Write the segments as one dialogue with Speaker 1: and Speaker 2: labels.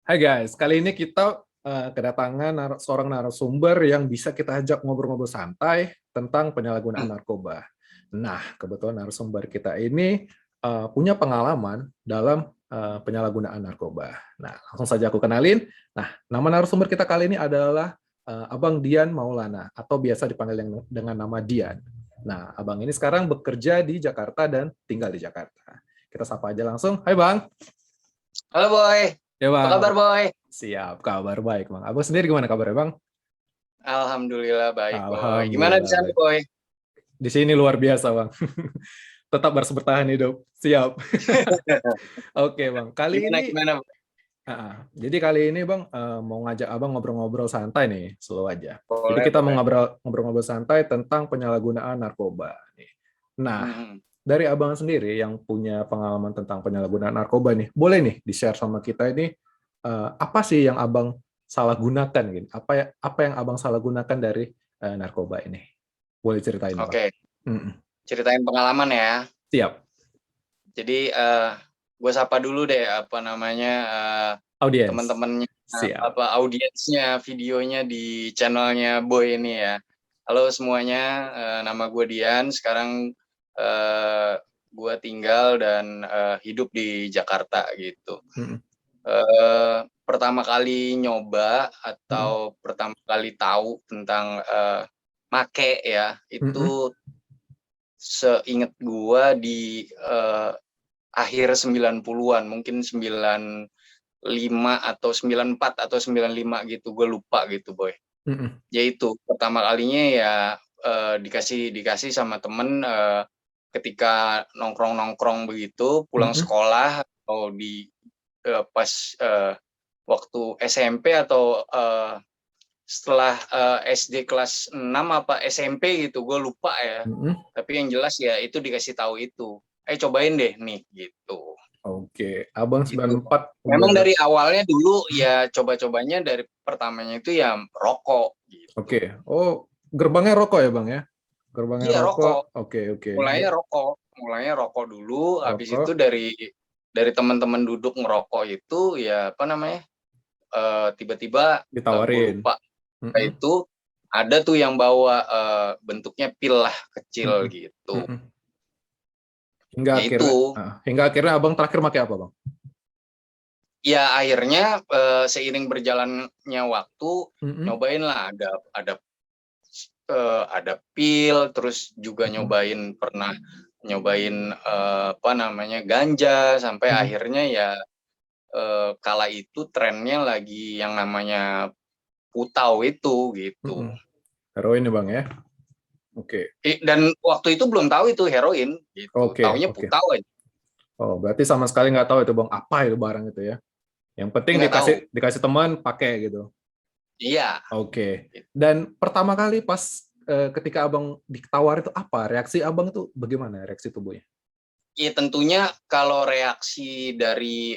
Speaker 1: Hai guys, kali ini kita kedatangan seorang narasumber yang bisa kita ajak ngobrol-ngobrol santai tentang penyalahgunaan narkoba. Nah, kebetulan narasumber kita ini punya pengalaman dalam penyalahgunaan narkoba. Nah, langsung saja aku kenalin. Nah, nama narasumber kita kali ini adalah Abang Dian Maulana, atau biasa dipanggil dengan nama Dian. Nah, Abang ini sekarang bekerja di Jakarta dan tinggal di Jakarta. Kita sapa aja langsung. Hai Bang.
Speaker 2: Halo Boy,
Speaker 1: Ya
Speaker 2: apa
Speaker 1: Bang,
Speaker 2: kabar Boy?
Speaker 1: siap, kabar baik, Bang. Abang sendiri gimana kabarnya, Bang?
Speaker 2: Alhamdulillah baik Boy. Gimana di
Speaker 1: Alhamdulillah
Speaker 2: sana
Speaker 1: baik.
Speaker 2: Boy?
Speaker 1: Di sini luar biasa, Bang. Tetap harus bertahan hidup. Siap. Oke, Bang. Kali
Speaker 2: Gimana
Speaker 1: ini,
Speaker 2: gimana?
Speaker 1: jadi kali ini, Bang, mau ngajak Abang ngobrol-ngobrol santai nih, slow aja. Jadi
Speaker 2: Boleh
Speaker 1: kita mau
Speaker 2: boleh.
Speaker 1: ngobrol-ngobrol santai tentang penyalahgunaan narkoba. Nih. Nah,
Speaker 2: Hmm.
Speaker 1: dari Abang sendiri yang punya pengalaman tentang penyalahgunaan narkoba nih, boleh nih di-share sama kita ini apa sih yang Abang salah gunakan gitu? Apa yang Abang salah gunakan dari narkoba ini? Boleh ceritain, Bang?
Speaker 2: Oke,
Speaker 1: Mm-mm.
Speaker 2: ceritain pengalaman ya.
Speaker 1: Siap.
Speaker 2: Jadi gue sapa dulu deh apa namanya
Speaker 1: Audiens.
Speaker 2: teman-temannya
Speaker 1: Siap.
Speaker 2: audiensnya videonya di channelnya Boy ini ya. Halo semuanya, nama gue Dian. Sekarang gue tinggal dan hidup di Jakarta gitu.
Speaker 1: Mm-mm.
Speaker 2: Pertama kali nyoba
Speaker 1: Mm-mm.
Speaker 2: atau pertama kali tahu tentang make ya
Speaker 1: Mm-mm.
Speaker 2: itu seingat gua di akhir 90-an, mungkin 95 atau 94 atau 95 gitu, gue lupa gitu Boy.
Speaker 1: Mm-mm.
Speaker 2: Yaitu pertama kalinya ya dikasih sama temen ketika nongkrong-nongkrong begitu pulang
Speaker 1: Mm-mm.
Speaker 2: sekolah atau di pas waktu SMP atau setelah SD kelas 6 apa SMP gitu, gue lupa ya.
Speaker 1: Mm-mm.
Speaker 2: Tapi yang jelas ya itu dikasih tahu itu. Cobain deh nih gitu.
Speaker 1: Oke, Abang
Speaker 2: Gitu.
Speaker 1: 94
Speaker 2: Memang
Speaker 1: udah.
Speaker 2: dari awalnya dulu ya coba-cobanya dari pertamanya itu ya rokok
Speaker 1: Oke.
Speaker 2: gitu.
Speaker 1: Oh, gerbangnya rokok ya, Bang ya? Gerbangnya
Speaker 2: Iya
Speaker 1: rokok.
Speaker 2: rokok.
Speaker 1: Oke, oke.
Speaker 2: Mulainya rokok dulu. Habis itu
Speaker 1: Rokok.
Speaker 2: dari teman-teman duduk ngerokok itu ya apa namanya? Tiba-tiba gue
Speaker 1: Ditawarin.
Speaker 2: lupa
Speaker 1: Mm-mm.
Speaker 2: itu ada tuh yang bawa bentuknya pil lah kecil
Speaker 1: Mm-mm.
Speaker 2: gitu.
Speaker 1: Mm-mm. Hingga
Speaker 2: Ya
Speaker 1: akhirnya,
Speaker 2: itu,
Speaker 1: hingga akhirnya abang terakhir pakai apa, Bang?
Speaker 2: ya akhirnya seiring berjalannya waktu
Speaker 1: Mm-mm.
Speaker 2: nyobain lah ada pil, terus juga
Speaker 1: Mm-mm.
Speaker 2: pernah nyobain apa namanya ganja sampai
Speaker 1: Mm-mm.
Speaker 2: akhirnya ya kala itu trennya lagi yang namanya putau itu gitu.
Speaker 1: Mm-mm. Heroin ya, Bang ya? Oke.
Speaker 2: Dan waktu itu belum tahu itu heroin gitu,
Speaker 1: Oke,
Speaker 2: taunya
Speaker 1: oke.
Speaker 2: putau aja,
Speaker 1: Oh, berarti sama sekali nggak tahu itu, Bang, apa itu barang itu ya. Yang penting
Speaker 2: nggak
Speaker 1: dikasih
Speaker 2: tahu.
Speaker 1: dikasih teman pakai gitu.
Speaker 2: Iya.
Speaker 1: Oke. Dan pertama kali pas ketika Abang ditawar itu apa? Reaksi Abang itu bagaimana reaksi tubuhnya?
Speaker 2: Ya tentunya kalau reaksi dari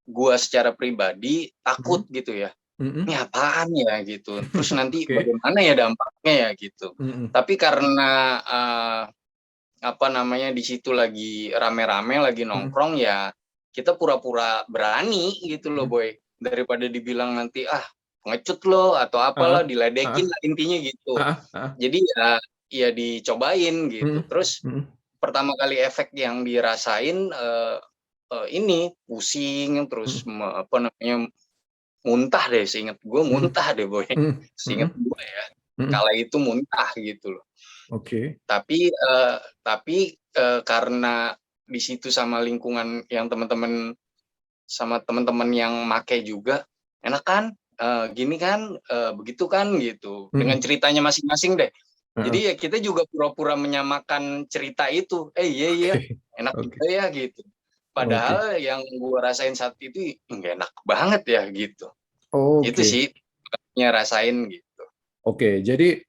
Speaker 2: gua secara pribadi
Speaker 1: Mm-mm.
Speaker 2: takut gitu ya.
Speaker 1: Mm-mm.
Speaker 2: Ini apaan ya gitu. Terus nanti
Speaker 1: Oke.
Speaker 2: bagaimana ya dampaknya ya gitu.
Speaker 1: Mm-mm.
Speaker 2: Tapi karena apa namanya di situ lagi rame-rame lagi
Speaker 1: Mm-mm.
Speaker 2: nongkrong ya kita pura-pura berani gitu loh
Speaker 1: Mm-mm.
Speaker 2: Boy. Daripada dibilang nanti pengecut lo atau apalah
Speaker 1: Ah,
Speaker 2: diledekin
Speaker 1: ah,
Speaker 2: lah intinya gitu.
Speaker 1: ah, ah.
Speaker 2: Jadi ya dicobain gitu.
Speaker 1: Mm-mm.
Speaker 2: Terus
Speaker 1: Mm-mm.
Speaker 2: pertama kali efek yang dirasain ini pusing terus
Speaker 1: Mm-mm.
Speaker 2: apa namanya muntah deh seingat gue
Speaker 1: Mm-mm.
Speaker 2: muntah deh Boy seingat
Speaker 1: Mm-mm.
Speaker 2: gue ya
Speaker 1: Mm-mm.
Speaker 2: kala itu muntah gitu loh
Speaker 1: Oke.
Speaker 2: tapi karena di situ sama lingkungan yang teman-teman yang make juga enak kan gini kan begitu kan gitu dengan
Speaker 1: Mm-mm.
Speaker 2: ceritanya masing-masing deh
Speaker 1: Ah,
Speaker 2: jadi ya kita juga pura-pura menyamakan cerita itu iya iya
Speaker 1: oke.
Speaker 2: enak
Speaker 1: Oke.
Speaker 2: juga ya gitu
Speaker 1: Oke.
Speaker 2: padahal yang gue rasain saat itu nggak enak banget ya gitu itu
Speaker 1: Oke.
Speaker 2: sih rasain gitu.
Speaker 1: Oke. Jadi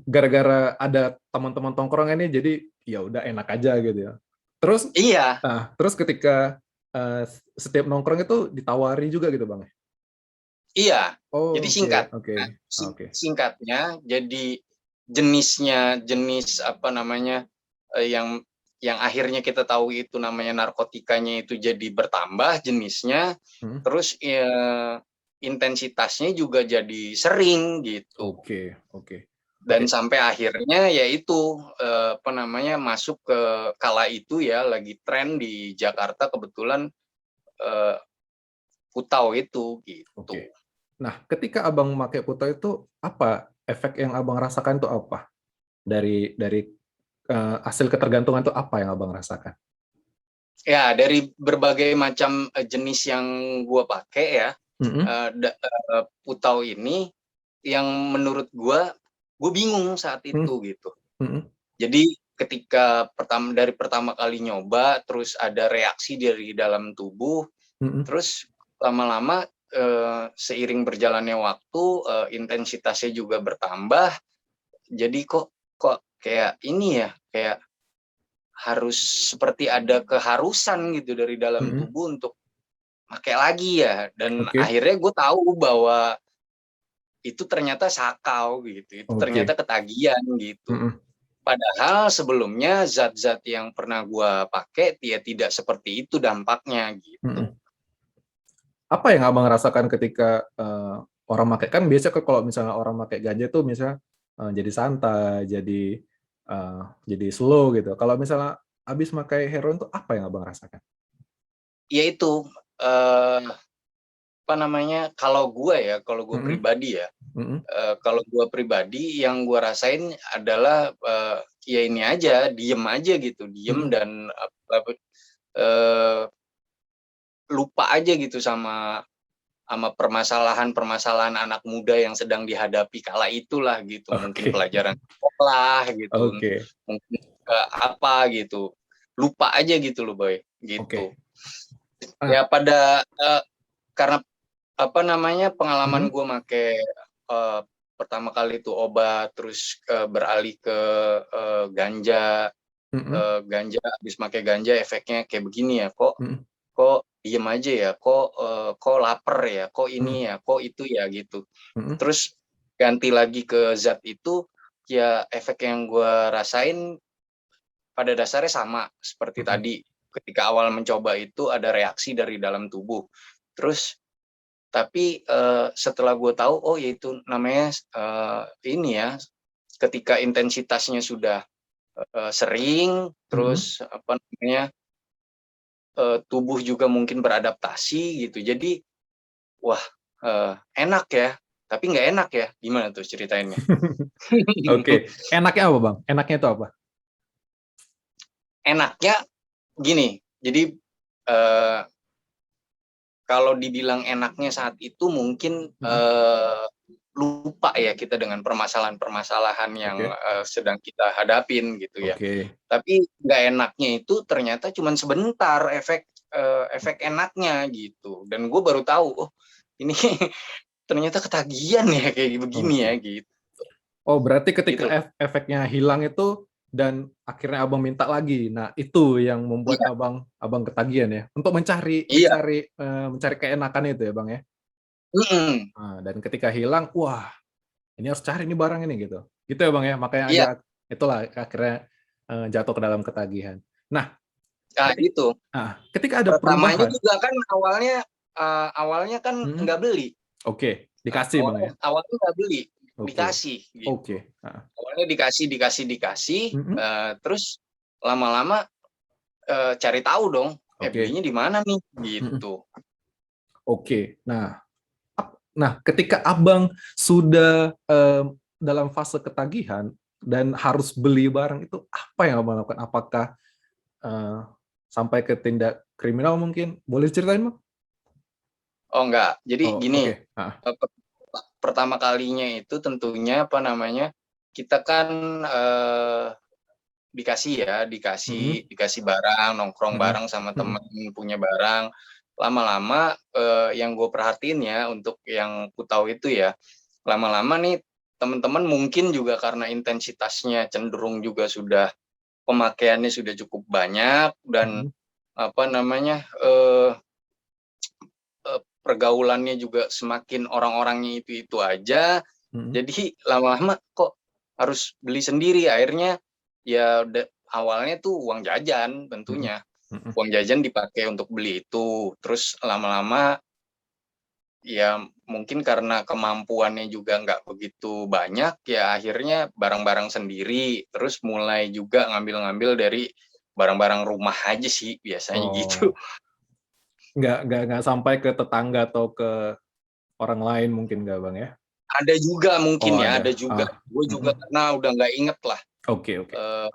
Speaker 1: gara-gara ada teman-teman tongkrong ini, jadi ya udah enak aja gitu ya. Terus,
Speaker 2: Iya,
Speaker 1: terus ketika setiap nongkrong itu ditawari juga gitu, Bang?
Speaker 2: iya. Jadi
Speaker 1: Oke,
Speaker 2: singkat.
Speaker 1: oke,
Speaker 2: Nah,
Speaker 1: oke.
Speaker 2: singkatnya jadi jenis apa namanya yang yang akhirnya kita tahu itu namanya narkotikanya itu jadi bertambah jenisnya, terus intensitasnya juga jadi sering gitu.
Speaker 1: Oke.
Speaker 2: Dan sampai akhirnya yaitu masuk ke kala itu ya lagi tren di Jakarta kebetulan Putau itu gitu.
Speaker 1: Oke. Nah, ketika Abang memakai Putau itu apa efek yang Abang rasakan itu apa? Dari hasil ketergantungan itu apa yang Abang rasakan?
Speaker 2: Ya, dari berbagai macam jenis yang gua pakai ya, Putau ini yang menurut gua bingung saat itu gitu. Jadi ketika dari pertama kali nyoba, terus ada reaksi dari dalam tubuh, terus lama-lama seiring berjalannya waktu, intensitasnya juga bertambah. Jadi kok kayak ini ya, kayak harus seperti ada keharusan gitu dari dalam tubuh untuk pakai lagi ya. Dan akhirnya gue tahu bahwa itu ternyata sakau gitu, itu ternyata ketagihan gitu. Padahal sebelumnya zat-zat yang pernah gue pakai tidak seperti itu dampaknya gitu.
Speaker 1: Apa yang Abang rasakan ketika orang pakai, kan biasa kalau misalnya orang pakai ganja tuh misalnya jadi santai, jadi slow gitu. Kalau misalnya habis pakai heroin tuh apa yang Abang rasakan?
Speaker 2: Yaitu kalau gue pribadi ya, kalau gue pribadi yang gue rasain adalah ya ini aja, diem aja gitu, diem dan lupa aja gitu sama permasalahan anak muda yang sedang dihadapi kala itulah gitu. Mungkin pelajaran sekolah gitu, mungkin apa gitu, lupa aja gitu loh Boy gitu. Ya pada karena pengalaman gue make pertama kali itu obat, terus beralih ke ganja, habis make ganja efeknya kayak begini ya, kok diem aja ya, kok lapar ya, kok ini ya, kok itu ya gitu. Terus ganti lagi ke zat itu, ya efek yang gue rasain pada dasarnya sama seperti tadi. Ketika awal mencoba itu ada reaksi dari dalam tubuh. Terus tapi setelah gue tahu, oh ya itu namanya ini ya, ketika intensitasnya sudah sering, terus tubuh juga mungkin beradaptasi gitu. Jadi wah enak ya, tapi nggak enak ya. Gimana tuh ceritainnya?
Speaker 1: Enaknya apa Bang? Enaknya itu apa?
Speaker 2: Enaknya gini, jadi kalau dibilang enaknya saat itu mungkin lupa ya kita dengan permasalahan-permasalahan yang sedang kita hadapin gitu ya. Tapi nggak enaknya itu ternyata cuma sebentar efek enaknya gitu. Dan gue baru tahu, oh ini ternyata ketagihan ya kayak begini ya gitu.
Speaker 1: Oh berarti ketika efeknya hilang itu dan akhirnya Abang minta lagi, nah itu yang membuat Abang ketagihan ya, untuk mencari keenakan itu ya Bang ya. Nah, dan ketika hilang, wah ini harus cari nih barang ini gitu ya Bang ya, makanya itulah akhirnya jatuh ke dalam ketagihan. Nah
Speaker 2: itu
Speaker 1: ketika ada
Speaker 2: pertamanya
Speaker 1: perubahan
Speaker 2: juga kan awalnya kan nggak beli.
Speaker 1: Dikasih Bang ya.
Speaker 2: Awalnya nggak beli, dikasih gitu. Awalnya dikasih, terus lama-lama cari tahu dong, belinya di mana nih gitu.
Speaker 1: Nah ketika Abang sudah dalam fase ketagihan dan harus beli barang itu, apa yang Abang lakukan? Apakah sampai ke tindak kriminal mungkin? Boleh ceritain Bang?
Speaker 2: Oh enggak, jadi gini, pertama kalinya itu tentunya kita kan dikasih barang, nongkrong bareng sama temen, punya barang. Lama-lama yang gue perhatiin ya untuk yang Putau itu ya, lama-lama nih teman-teman mungkin juga karena intensitasnya cenderung juga sudah pemakaiannya sudah cukup banyak dan pergaulannya juga semakin orang-orangnya itu aja. Jadi lama-lama kok harus beli sendiri, akhirnya ya awalnya tuh uang jajan
Speaker 1: Mhm,
Speaker 2: tentunya.
Speaker 1: mhm.
Speaker 2: Uang jajan dipakai untuk beli itu, terus lama-lama ya mungkin karena kemampuannya juga nggak begitu banyak, ya akhirnya barang-barang sendiri, terus mulai juga ngambil-ngambil dari barang-barang rumah aja sih biasanya gitu.
Speaker 1: Oh, nggak sampai ke tetangga atau ke orang lain mungkin nggak, Bang, ya?
Speaker 2: Ada juga
Speaker 1: Oh,
Speaker 2: mungkin ya,
Speaker 1: ada.
Speaker 2: ada juga. Gue juga
Speaker 1: Mhm.
Speaker 2: karena udah nggak inget lah,
Speaker 1: Oke, oke.
Speaker 2: eee,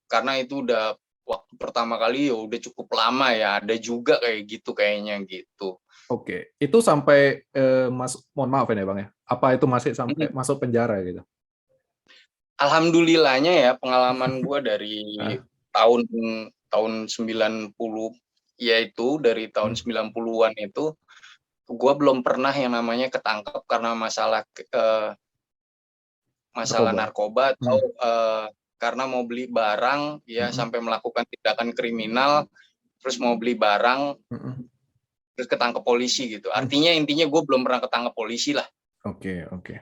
Speaker 2: karena itu udah waktu pertama kali ya udah cukup lama ya, ada juga kayak gitu kayaknya gitu.
Speaker 1: Oke. Itu sampai, mohon maaf ini, Bang, ya, apa itu masih sampai
Speaker 2: Mhm.
Speaker 1: masuk penjara gitu?
Speaker 2: Alhamdulillahnya ya pengalaman gue dari
Speaker 1: Heeh.
Speaker 2: tahun tahun 90, yaitu dari tahun
Speaker 1: Mhm.
Speaker 2: 90-an itu, gue belum pernah yang namanya ketangkep karena masalah
Speaker 1: Narkoba?
Speaker 2: narkoba atau,
Speaker 1: Mhm,
Speaker 2: karena mau beli barang ya
Speaker 1: mhm,
Speaker 2: sampai melakukan tindakan kriminal, terus mau beli barang,
Speaker 1: mhm,
Speaker 2: terus ketangkep polisi gitu.
Speaker 1: mhm.
Speaker 2: Artinya intinya gue belum pernah ketangkep polisi lah.
Speaker 1: Oke, oke.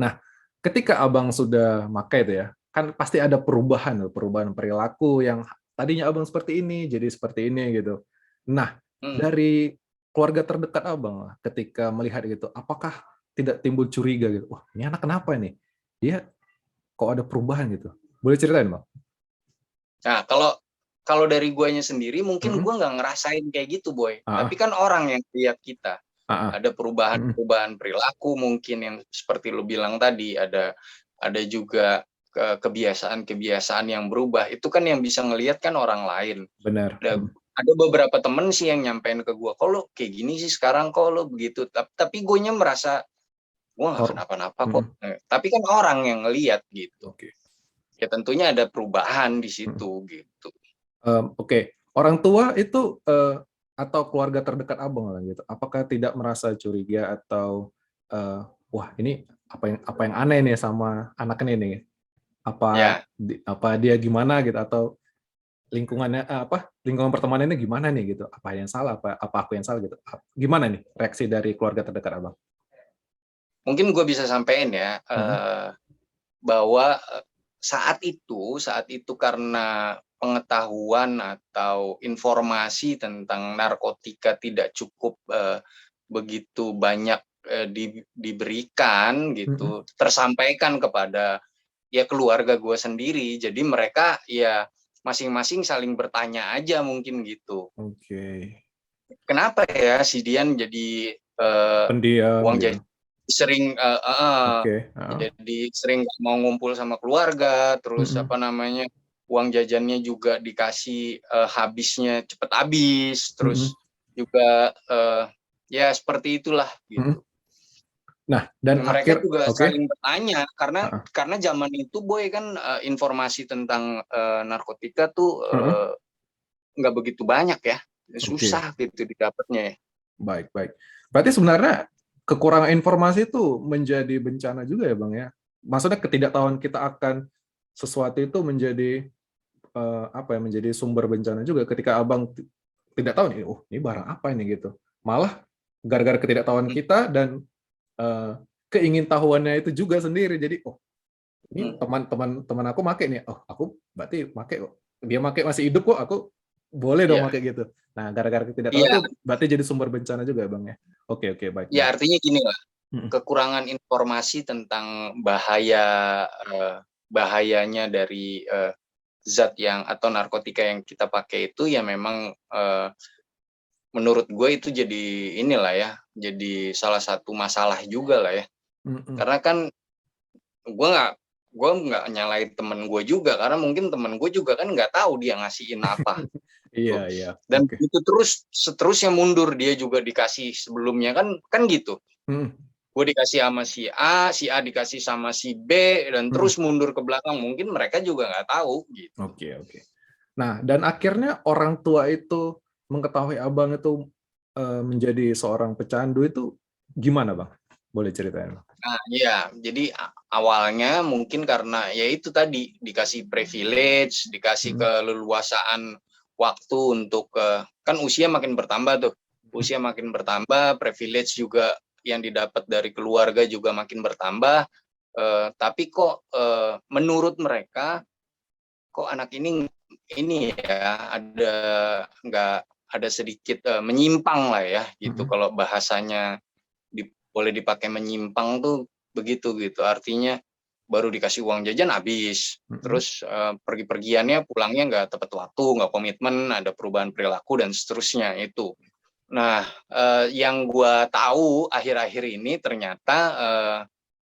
Speaker 1: Nah, ketika Abang sudah make itu ya, kan pasti ada perubahan tuh, perubahan perilaku yang tadinya Abang seperti ini, jadi seperti ini gitu. Nah,
Speaker 2: Mhm.
Speaker 1: dari keluarga terdekat Abang lah, ketika melihat gitu, apakah tidak timbul curiga gitu? Wah, ini anak kenapa nih? Dia kok ada perubahan gitu? Boleh ceritain, Bang?
Speaker 2: Nah, kalau kalau dari guanya sendiri mungkin
Speaker 1: Mhm.
Speaker 2: gua nggak ngerasain kayak gitu, Boy. Tapi
Speaker 1: Heeh,
Speaker 2: kan orang yang lihat kita.
Speaker 1: heeh.
Speaker 2: Ada
Speaker 1: Mhm,
Speaker 2: perubahan-perubahan perilaku mungkin yang seperti lu bilang tadi, ada juga kebiasaan-kebiasaan yang berubah. Itu kan yang bisa ngelihat kan orang lain.
Speaker 1: benar. Mhm.
Speaker 2: Ada beberapa temen sih yang nyampein ke gua, "Kok lu kayak gini sih sekarang? Kok lu begitu?" Tapi guanya merasa, "Gua nggak
Speaker 1: Or
Speaker 2: kenapa-napa kok."
Speaker 1: mhm,
Speaker 2: Tapi kan orang yang ngelihat gitu.
Speaker 1: oke.
Speaker 2: Ya tentunya ada perubahan di
Speaker 1: Mhm.
Speaker 2: situ gitu.
Speaker 1: Oke. Orang tua itu, atau keluarga terdekat Abang lah gitu, apakah tidak merasa curiga atau, "Wah, ini apa yang aneh nih sama anak ini nih? Apa
Speaker 2: Ya.
Speaker 1: apa dia gimana?" Gitu, atau lingkungannya lingkungan pertemanannya gimana nih gitu? Apa yang salah? Apa aku yang salah gitu? Gimana nih reaksi dari keluarga terdekat Abang?
Speaker 2: Mungkin gue bisa sampein ya,
Speaker 1: Mhm,
Speaker 2: bahwa, saat itu karena pengetahuan atau informasi tentang narkotika tidak cukup, begitu banyak, diberikan
Speaker 1: mhm.
Speaker 2: gitu, tersampaikan kepada, ya keluarga gue sendiri. Jadi mereka ya masing-masing saling bertanya aja mungkin gitu,
Speaker 1: Oke.
Speaker 2: "Kenapa ya si Dian jadi,
Speaker 1: Pendiam
Speaker 2: uang
Speaker 1: gitu.
Speaker 2: jajan sering heeh,
Speaker 1: Oke, heeh.
Speaker 2: jadi sering nggak mau ngumpul sama keluarga, terus
Speaker 1: Mhm,
Speaker 2: apa namanya, uang jajannya juga dikasih, habisnya cepet habis,
Speaker 1: mhm,
Speaker 2: terus juga, ya seperti itulah
Speaker 1: mhm.
Speaker 2: gitu.
Speaker 1: Nah, dan
Speaker 2: Mereka
Speaker 1: akhir
Speaker 2: juga
Speaker 1: oke,
Speaker 2: saling bertanya
Speaker 1: heeh,
Speaker 2: karena zaman itu Boy kan, informasi tentang, narkotika tuh,
Speaker 1: heeh.
Speaker 2: nggak begitu banyak ya,
Speaker 1: Oke.
Speaker 2: susah gitu didapatnya ya.
Speaker 1: Baik, baik. Berarti sebenarnya kekurangan informasi itu menjadi bencana juga ya, Bang, ya? Maksudnya ketidaktahuan kita akan sesuatu itu menjadi, apa ya, menjadi sumber bencana juga ketika Abang tidak tahu nih, "Oh, ini barang apa ini?" Gitu. Malah gara-gara ketidaktahuan
Speaker 2: Mhm,
Speaker 1: kita dan, eee, keingintahuannya itu juga sendiri, jadi, "Oh, ini
Speaker 2: mhm.
Speaker 1: teman aku make nih, oh, aku berarti make kok. Dia make masih hidup kok, aku boleh dong
Speaker 2: Iya,
Speaker 1: make," gitu. Nah, gara-gara ketidaktahuan
Speaker 2: iya,
Speaker 1: itu berarti jadi sumber bencana juga ya, Bang, ya? Oke, oke, baik, baik.
Speaker 2: ya artinya gini lah,
Speaker 1: Mhm,
Speaker 2: kekurangan informasi tentang bahayanya dari, zat yang atau narkotika yang kita pakai itu ya memang, menurut gue itu jadi inilah ya, jadi salah satu masalah juga lah ya.
Speaker 1: mhm.
Speaker 2: Karena kan gue nggak gue nggak nyalain temen gue juga, karena mungkin temen gue juga kan nggak tahu dia ngasihin apa,
Speaker 1: Iya,
Speaker 2: gitu.
Speaker 1: iya,
Speaker 2: Dan
Speaker 1: oke.
Speaker 2: begitu terus seterusnya mundur, dia juga dikasih sebelumnya kan kan gitu.
Speaker 1: Mhm,
Speaker 2: Gue dikasih sama si A dikasih sama si B, dan
Speaker 1: mhm.
Speaker 2: terus mundur ke belakang, mungkin mereka juga nggak tahu, gitu.
Speaker 1: Oke, oke. Nah, dan akhirnya orang tua itu mengetahui Abang itu, menjadi seorang pecandu itu gimana, Bang? Boleh ceritain, Bang?
Speaker 2: Nah, iya, jadi awalnya mungkin karena ya itu tadi, dikasih privilege, dikasih
Speaker 1: Mhm,
Speaker 2: keleluasaan waktu untuk, kan usia makin bertambah tuh,
Speaker 1: mhm,
Speaker 2: usia makin bertambah, privilege juga yang didapat dari keluarga juga makin bertambah, tapi kok, menurut mereka kok anak ini ya ada nggak ada sedikit menyimpang lah ya gitu.
Speaker 1: Mhm.
Speaker 2: Kalau bahasanya boleh dipakai menyimpang tuh begitu gitu. Artinya baru dikasih uang jajan habis,
Speaker 1: Mhm.
Speaker 2: terus pergi-pergiannya pulangnya nggak tepat waktu, nggak komitmen, ada perubahan perilaku dan seterusnya itu. Nah, yang gua tahu akhir-akhir ini ternyata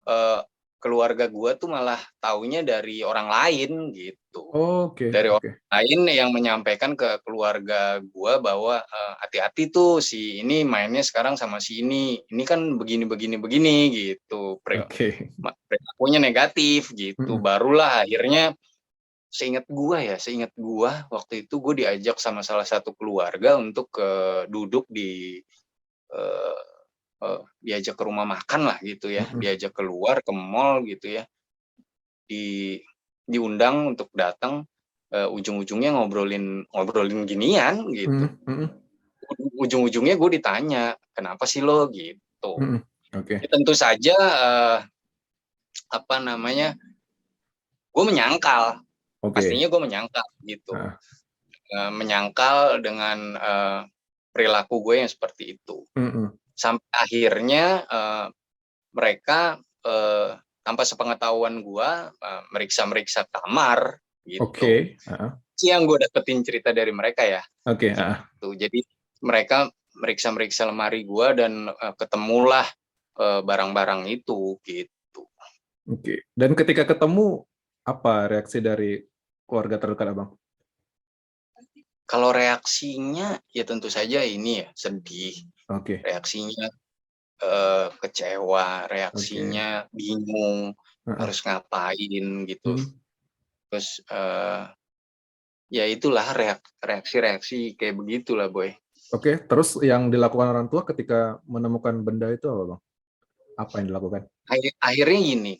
Speaker 2: eh, keluarga gua tuh malah taunya dari orang lain gitu.
Speaker 1: Oke
Speaker 2: Dari orang
Speaker 1: oke.
Speaker 2: lain yang menyampaikan ke keluarga gua bahwa hati-hati tuh si ini mainnya sekarang sama si ini kan begini begini begini gitu.
Speaker 1: Oke.
Speaker 2: Perilakunya negatif gitu.
Speaker 1: Mhm.
Speaker 2: Barulah akhirnya seingat gua waktu itu gue diajak sama salah satu keluarga untuk duduk eh, diajak ke rumah makan lah gitu ya,
Speaker 1: Mhm.
Speaker 2: diajak keluar ke mall gitu ya, diundang untuk datang, ujung-ujungnya ngobrolin ngobrolin ginian gitu.
Speaker 1: Mhm mhm.
Speaker 2: Ujung-ujungnya gue ditanya, "Kenapa sih lo?" Gitu.
Speaker 1: Mhm. Oke.
Speaker 2: Ya tentu saja, apa namanya, gue menyangkal,
Speaker 1: Oke.
Speaker 2: pastinya gue menyangkal gitu,
Speaker 1: Heeh.
Speaker 2: menyangkal dengan perilaku gue yang seperti itu.
Speaker 1: Mhm.
Speaker 2: Sampai akhirnya mereka tanpa sepengetahuan gue meriksa-meriksa kamar gitu.
Speaker 1: Oke. Heeh.
Speaker 2: Yang gue dapetin cerita dari mereka ya,
Speaker 1: Oke, heeh.
Speaker 2: gitu. Jadi mereka meriksa-meriksa lemari gue dan ketemulah barang-barang itu gitu.
Speaker 1: Oke. Dan ketika ketemu, apa reaksi dari keluarga terdekat Abang?
Speaker 2: Kalau reaksinya ya tentu saja ini ya sedih,
Speaker 1: Oke.
Speaker 2: reaksinya kecewa,
Speaker 1: Oke.
Speaker 2: reaksinya bingung
Speaker 1: Heeh.
Speaker 2: harus ngapain gitu.
Speaker 1: Mhm.
Speaker 2: Terus ya itulah reaksi-reaksi kayak begitulah Boy.
Speaker 1: Oke, terus yang dilakukan orang tua ketika menemukan benda itu apa, Bang? Apa yang dilakukan?
Speaker 2: Akhirnya gini,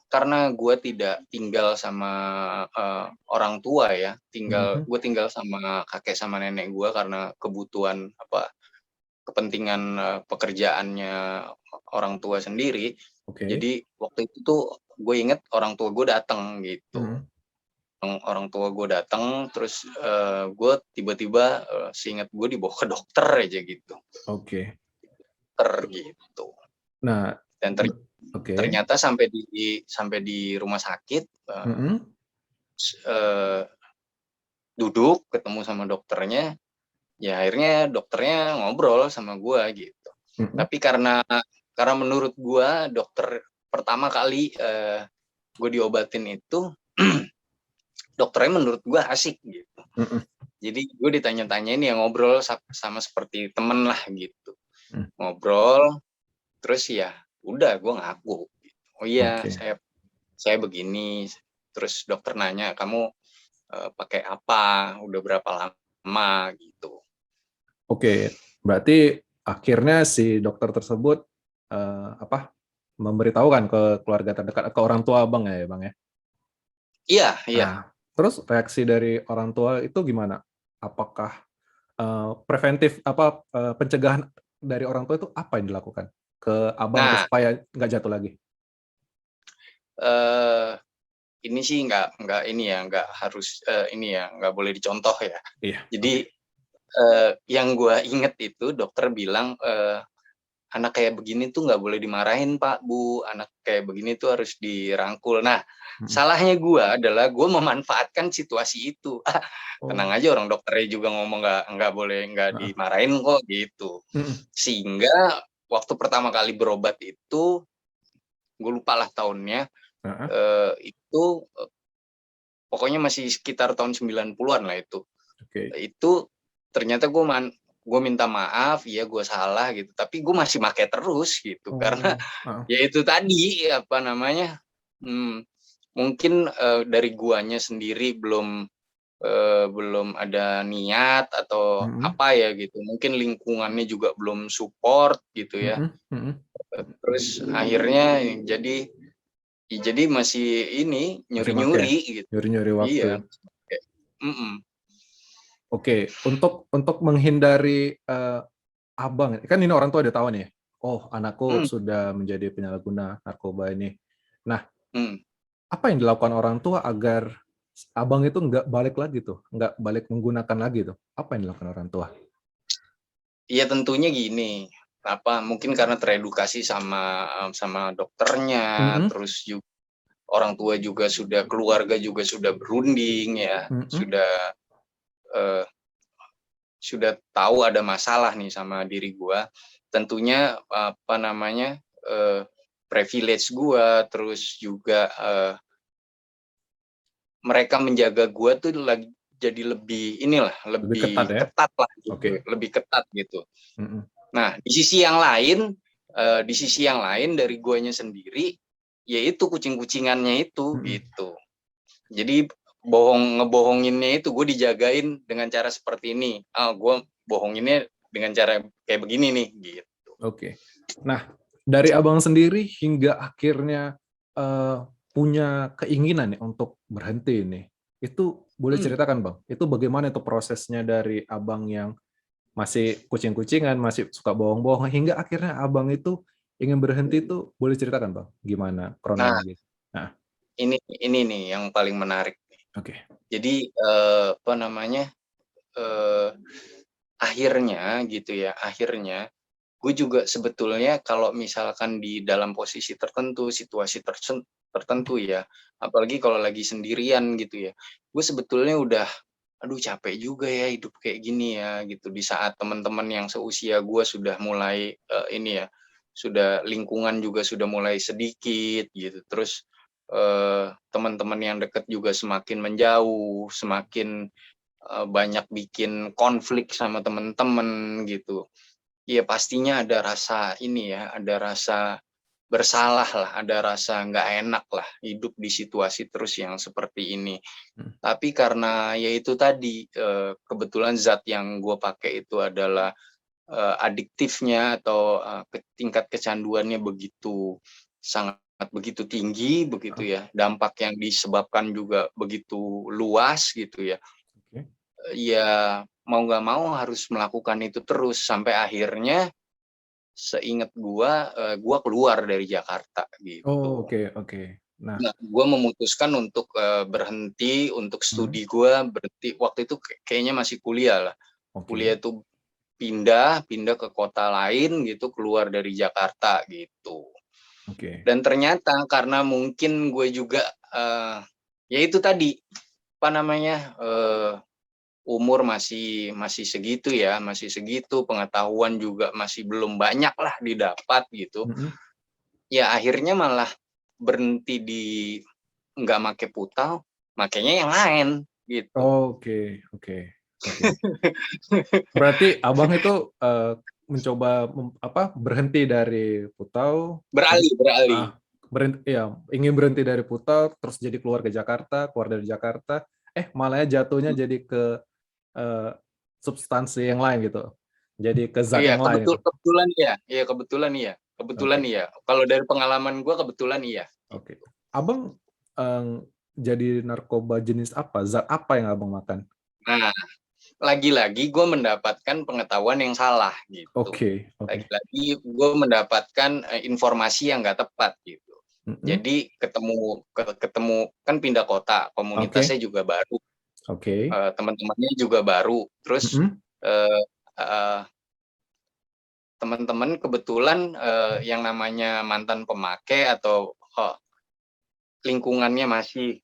Speaker 2: karena gue tidak tinggal sama orang tua ya,
Speaker 1: Mhm.
Speaker 2: gue tinggal sama kakek sama nenek gue karena kebutuhan kepentingan pekerjaannya orang tua sendiri.
Speaker 1: Oke.
Speaker 2: Jadi waktu itu tuh gue inget orang tua gue datang gitu.
Speaker 1: Mhm.
Speaker 2: Orang tua gue datang, terus gue tiba-tiba seingat gue dibawa ke dokter aja gitu,
Speaker 1: Oke.
Speaker 2: gitu.
Speaker 1: Nah,
Speaker 2: Dan
Speaker 1: oke.
Speaker 2: ternyata sampai di rumah sakit,
Speaker 1: Mhm.
Speaker 2: eee, duduk ketemu sama dokternya, ya akhirnya dokternya ngobrol sama gua gitu.
Speaker 1: Mhm.
Speaker 2: Tapi karena menurut gua dokter pertama kali, gua diobatin itu, dokternya menurut gua asik gitu.
Speaker 1: Mhm.
Speaker 2: Jadi gua ditanya-tanyain ya ngobrol sama seperti temen lah gitu.
Speaker 1: Mhm.
Speaker 2: Ngobrol, terus ya udah gua ngaku, "Oh iya
Speaker 1: Oke.
Speaker 2: saya begini." Terus dokter nanya, "Kamu pakai apa? Udah berapa lama?" Gitu.
Speaker 1: Oke. Berarti akhirnya si dokter tersebut, apa, memberitahukan ke keluarga terdekat, ke orang tua Abang ya, Bang, ya?
Speaker 2: Iya iya.
Speaker 1: Nah, terus reaksi dari orang tua itu gimana? Apakah, preventif apa, pencegahan dari orang tua itu apa yang dilakukan ke Abang itu
Speaker 2: Nah,
Speaker 1: supaya nggak jatuh lagi?
Speaker 2: eee, ini sih nggak ini ya, nggak harus, ini ya, nggak boleh dicontoh ya.
Speaker 1: Iya, oke.
Speaker 2: Jadi, yang gua inget itu dokter bilang, "Anak kayak begini tuh nggak boleh dimarahin Pak, Bu, anak kayak begini tuh harus dirangkul." Nah,
Speaker 1: Mhm.
Speaker 2: salahnya gua adalah gua memanfaatkan situasi itu. "Ah, tenang
Speaker 1: Oh,
Speaker 2: aja orang dokternya juga ngomong nggak boleh nggak
Speaker 1: heeh.
Speaker 2: dimarahin kok," gitu.
Speaker 1: Mhm.
Speaker 2: Sehingga waktu pertama kali berobat itu, gue lupa lah tahunnya,
Speaker 1: Heeh.
Speaker 2: itu, pokoknya masih sekitar tahun 90-an lah itu.
Speaker 1: Oke.
Speaker 2: Itu ternyata gue minta maaf, iya gue salah gitu, tapi gue masih make terus gitu. Karena
Speaker 1: Oh, heeh.
Speaker 2: ya itu tadi, apa namanya, mmm, mungkin, dari guanya sendiri belum ada niat atau
Speaker 1: Mhm.
Speaker 2: apa ya gitu, mungkin lingkungannya juga belum support gitu ya.
Speaker 1: Mhm mhm.
Speaker 2: Terus akhirnya jadi masih ini,
Speaker 1: Masih make?
Speaker 2: nyuri-nyuri gitu.
Speaker 1: Nyuri-nyuri waktu?
Speaker 2: Iya, kayak mhm,
Speaker 1: Oke, untuk menghindari, Abang, kan ini orang tua udah tahu nih, "Oh, anakku
Speaker 2: mmm,
Speaker 1: sudah menjadi penyalahguna narkoba ini." Nah,
Speaker 2: mhm.
Speaker 1: apa yang dilakukan orang tua agar abang itu nggak balik lagi tuh, nggak balik menggunakan lagi tuh, apa yang dilakukan orang tua?
Speaker 2: Iya tentunya gini, mungkin karena teredukasi sama dokternya,
Speaker 1: Mhm,
Speaker 2: terus juga orang tua juga keluarga juga sudah berunding ya,
Speaker 1: mhm,
Speaker 2: eee, sudah tahu ada masalah nih sama diri gua. Tentunya, privilege gua, terus juga, mereka menjaga gua tuh jadi lebih inilah,
Speaker 1: lebih ketat
Speaker 2: lebih
Speaker 1: ya?
Speaker 2: ketat lah
Speaker 1: Oke,
Speaker 2: gitu, lebih ketat gitu.
Speaker 1: mhm,
Speaker 2: Nah, di sisi yang lain dari guanya sendiri, yaitu kucing-kucingannya itu,
Speaker 1: mhm.
Speaker 2: gitu. Jadi ngebohonginnya itu gue dijagain dengan cara seperti ini. Gue bohonginnya dengan cara kayak begini nih, gitu.
Speaker 1: Oke. Nah, dari Abang sendiri hingga akhirnya, eee, punya keinginan nih untuk berhenti nih, itu boleh
Speaker 2: Hmm.
Speaker 1: ceritakan, Bang? Itu bagaimana itu prosesnya dari Abang yang masih kucing-kucingan, masih suka bohong-bohong, hingga akhirnya Abang itu ingin berhenti itu boleh ceritakan, Bang? Gimana
Speaker 2: Nah,
Speaker 1: kronologis? Nah,
Speaker 2: ini nih yang paling menarik.
Speaker 1: oke.
Speaker 2: Jadi, eee, akhirnya gitu ya, gue juga sebetulnya kalau misalkan di dalam posisi tertentu, situasi tertentu ya, apalagi kalau lagi sendirian gitu ya, gue sebetulnya udah, aduh capek juga ya hidup kayak gini ya gitu. Di saat teman-teman yang seusia gue sudah mulai ini ya, sudah lingkungan juga sudah mulai sedikit gitu. Terus teman-teman yang dekat juga semakin menjauh, semakin banyak bikin konflik sama teman-teman gitu. Iya pastinya ada rasa ini ya, ada rasa bersalah lah, ada rasa nggak enak lah hidup di situasi terus yang seperti ini.
Speaker 1: Mhm.
Speaker 2: Tapi karena ya itu tadi, kebetulan zat yang gue pakai itu adalah, adiktifnya atau, tingkat kecanduannya sangat begitu tinggi begitu
Speaker 1: Heeh,
Speaker 2: ya, dampak yang disebabkan juga begitu luas gitu ya.
Speaker 1: oke.
Speaker 2: Ya mau nggak mau harus melakukan itu terus sampai akhirnya seingat gua keluar dari Jakarta
Speaker 1: Oh,
Speaker 2: gitu.
Speaker 1: oke oke. Nah,
Speaker 2: Nah, gua memutuskan untuk, berhenti untuk
Speaker 1: mhm,
Speaker 2: studi gua berhenti waktu itu kayaknya masih kuliah lah.
Speaker 1: oke
Speaker 2: Kuliah itu pindah pindah ke kota lain gitu, keluar dari Jakarta gitu.
Speaker 1: oke.
Speaker 2: Dan ternyata karena mungkin gue juga, ya itu tadi, umur masih masih segitu ya, masih segitu, pengetahuan juga masih belum banyak lah didapat gitu.
Speaker 1: Mhm.
Speaker 2: Ya akhirnya malah berhenti di nggak make putau, makainya yang lain gitu.
Speaker 1: Oke oke oke. Berarti Abang itu, mencoba berhenti dari Putau,
Speaker 2: Beralih beralih.
Speaker 1: ah, iya, ingin berhenti dari Putau, terus jadi keluar dari Jakarta, malahnya jatuhnya jadi ke, eee, substansi yang lain gitu, jadi ke zat
Speaker 2: Iya
Speaker 1: yang lain itu.
Speaker 2: kebetulan iya, iya kebetulan iya, kebetulan
Speaker 1: Oke
Speaker 2: iya. Kalau dari pengalaman gua kebetulan iya.
Speaker 1: oke. Abang, jadi narkoba jenis apa? Zat apa yang Abang makan?
Speaker 2: Nah, lagi-lagi gue mendapatkan pengetahuan yang salah gitu.
Speaker 1: Oke oke.
Speaker 2: Lagi-lagi gue mendapatkan, informasi yang nggak tepat gitu.
Speaker 1: Mhm,
Speaker 2: Jadi ketemu kan pindah kota,
Speaker 1: oke
Speaker 2: komunitasnya juga baru,
Speaker 1: oke.
Speaker 2: teman-temannya juga baru, terus,
Speaker 1: Mhm,
Speaker 2: eee heeh, teman-teman kebetulan, yang namanya mantan pemakai atau, lingkungannya masih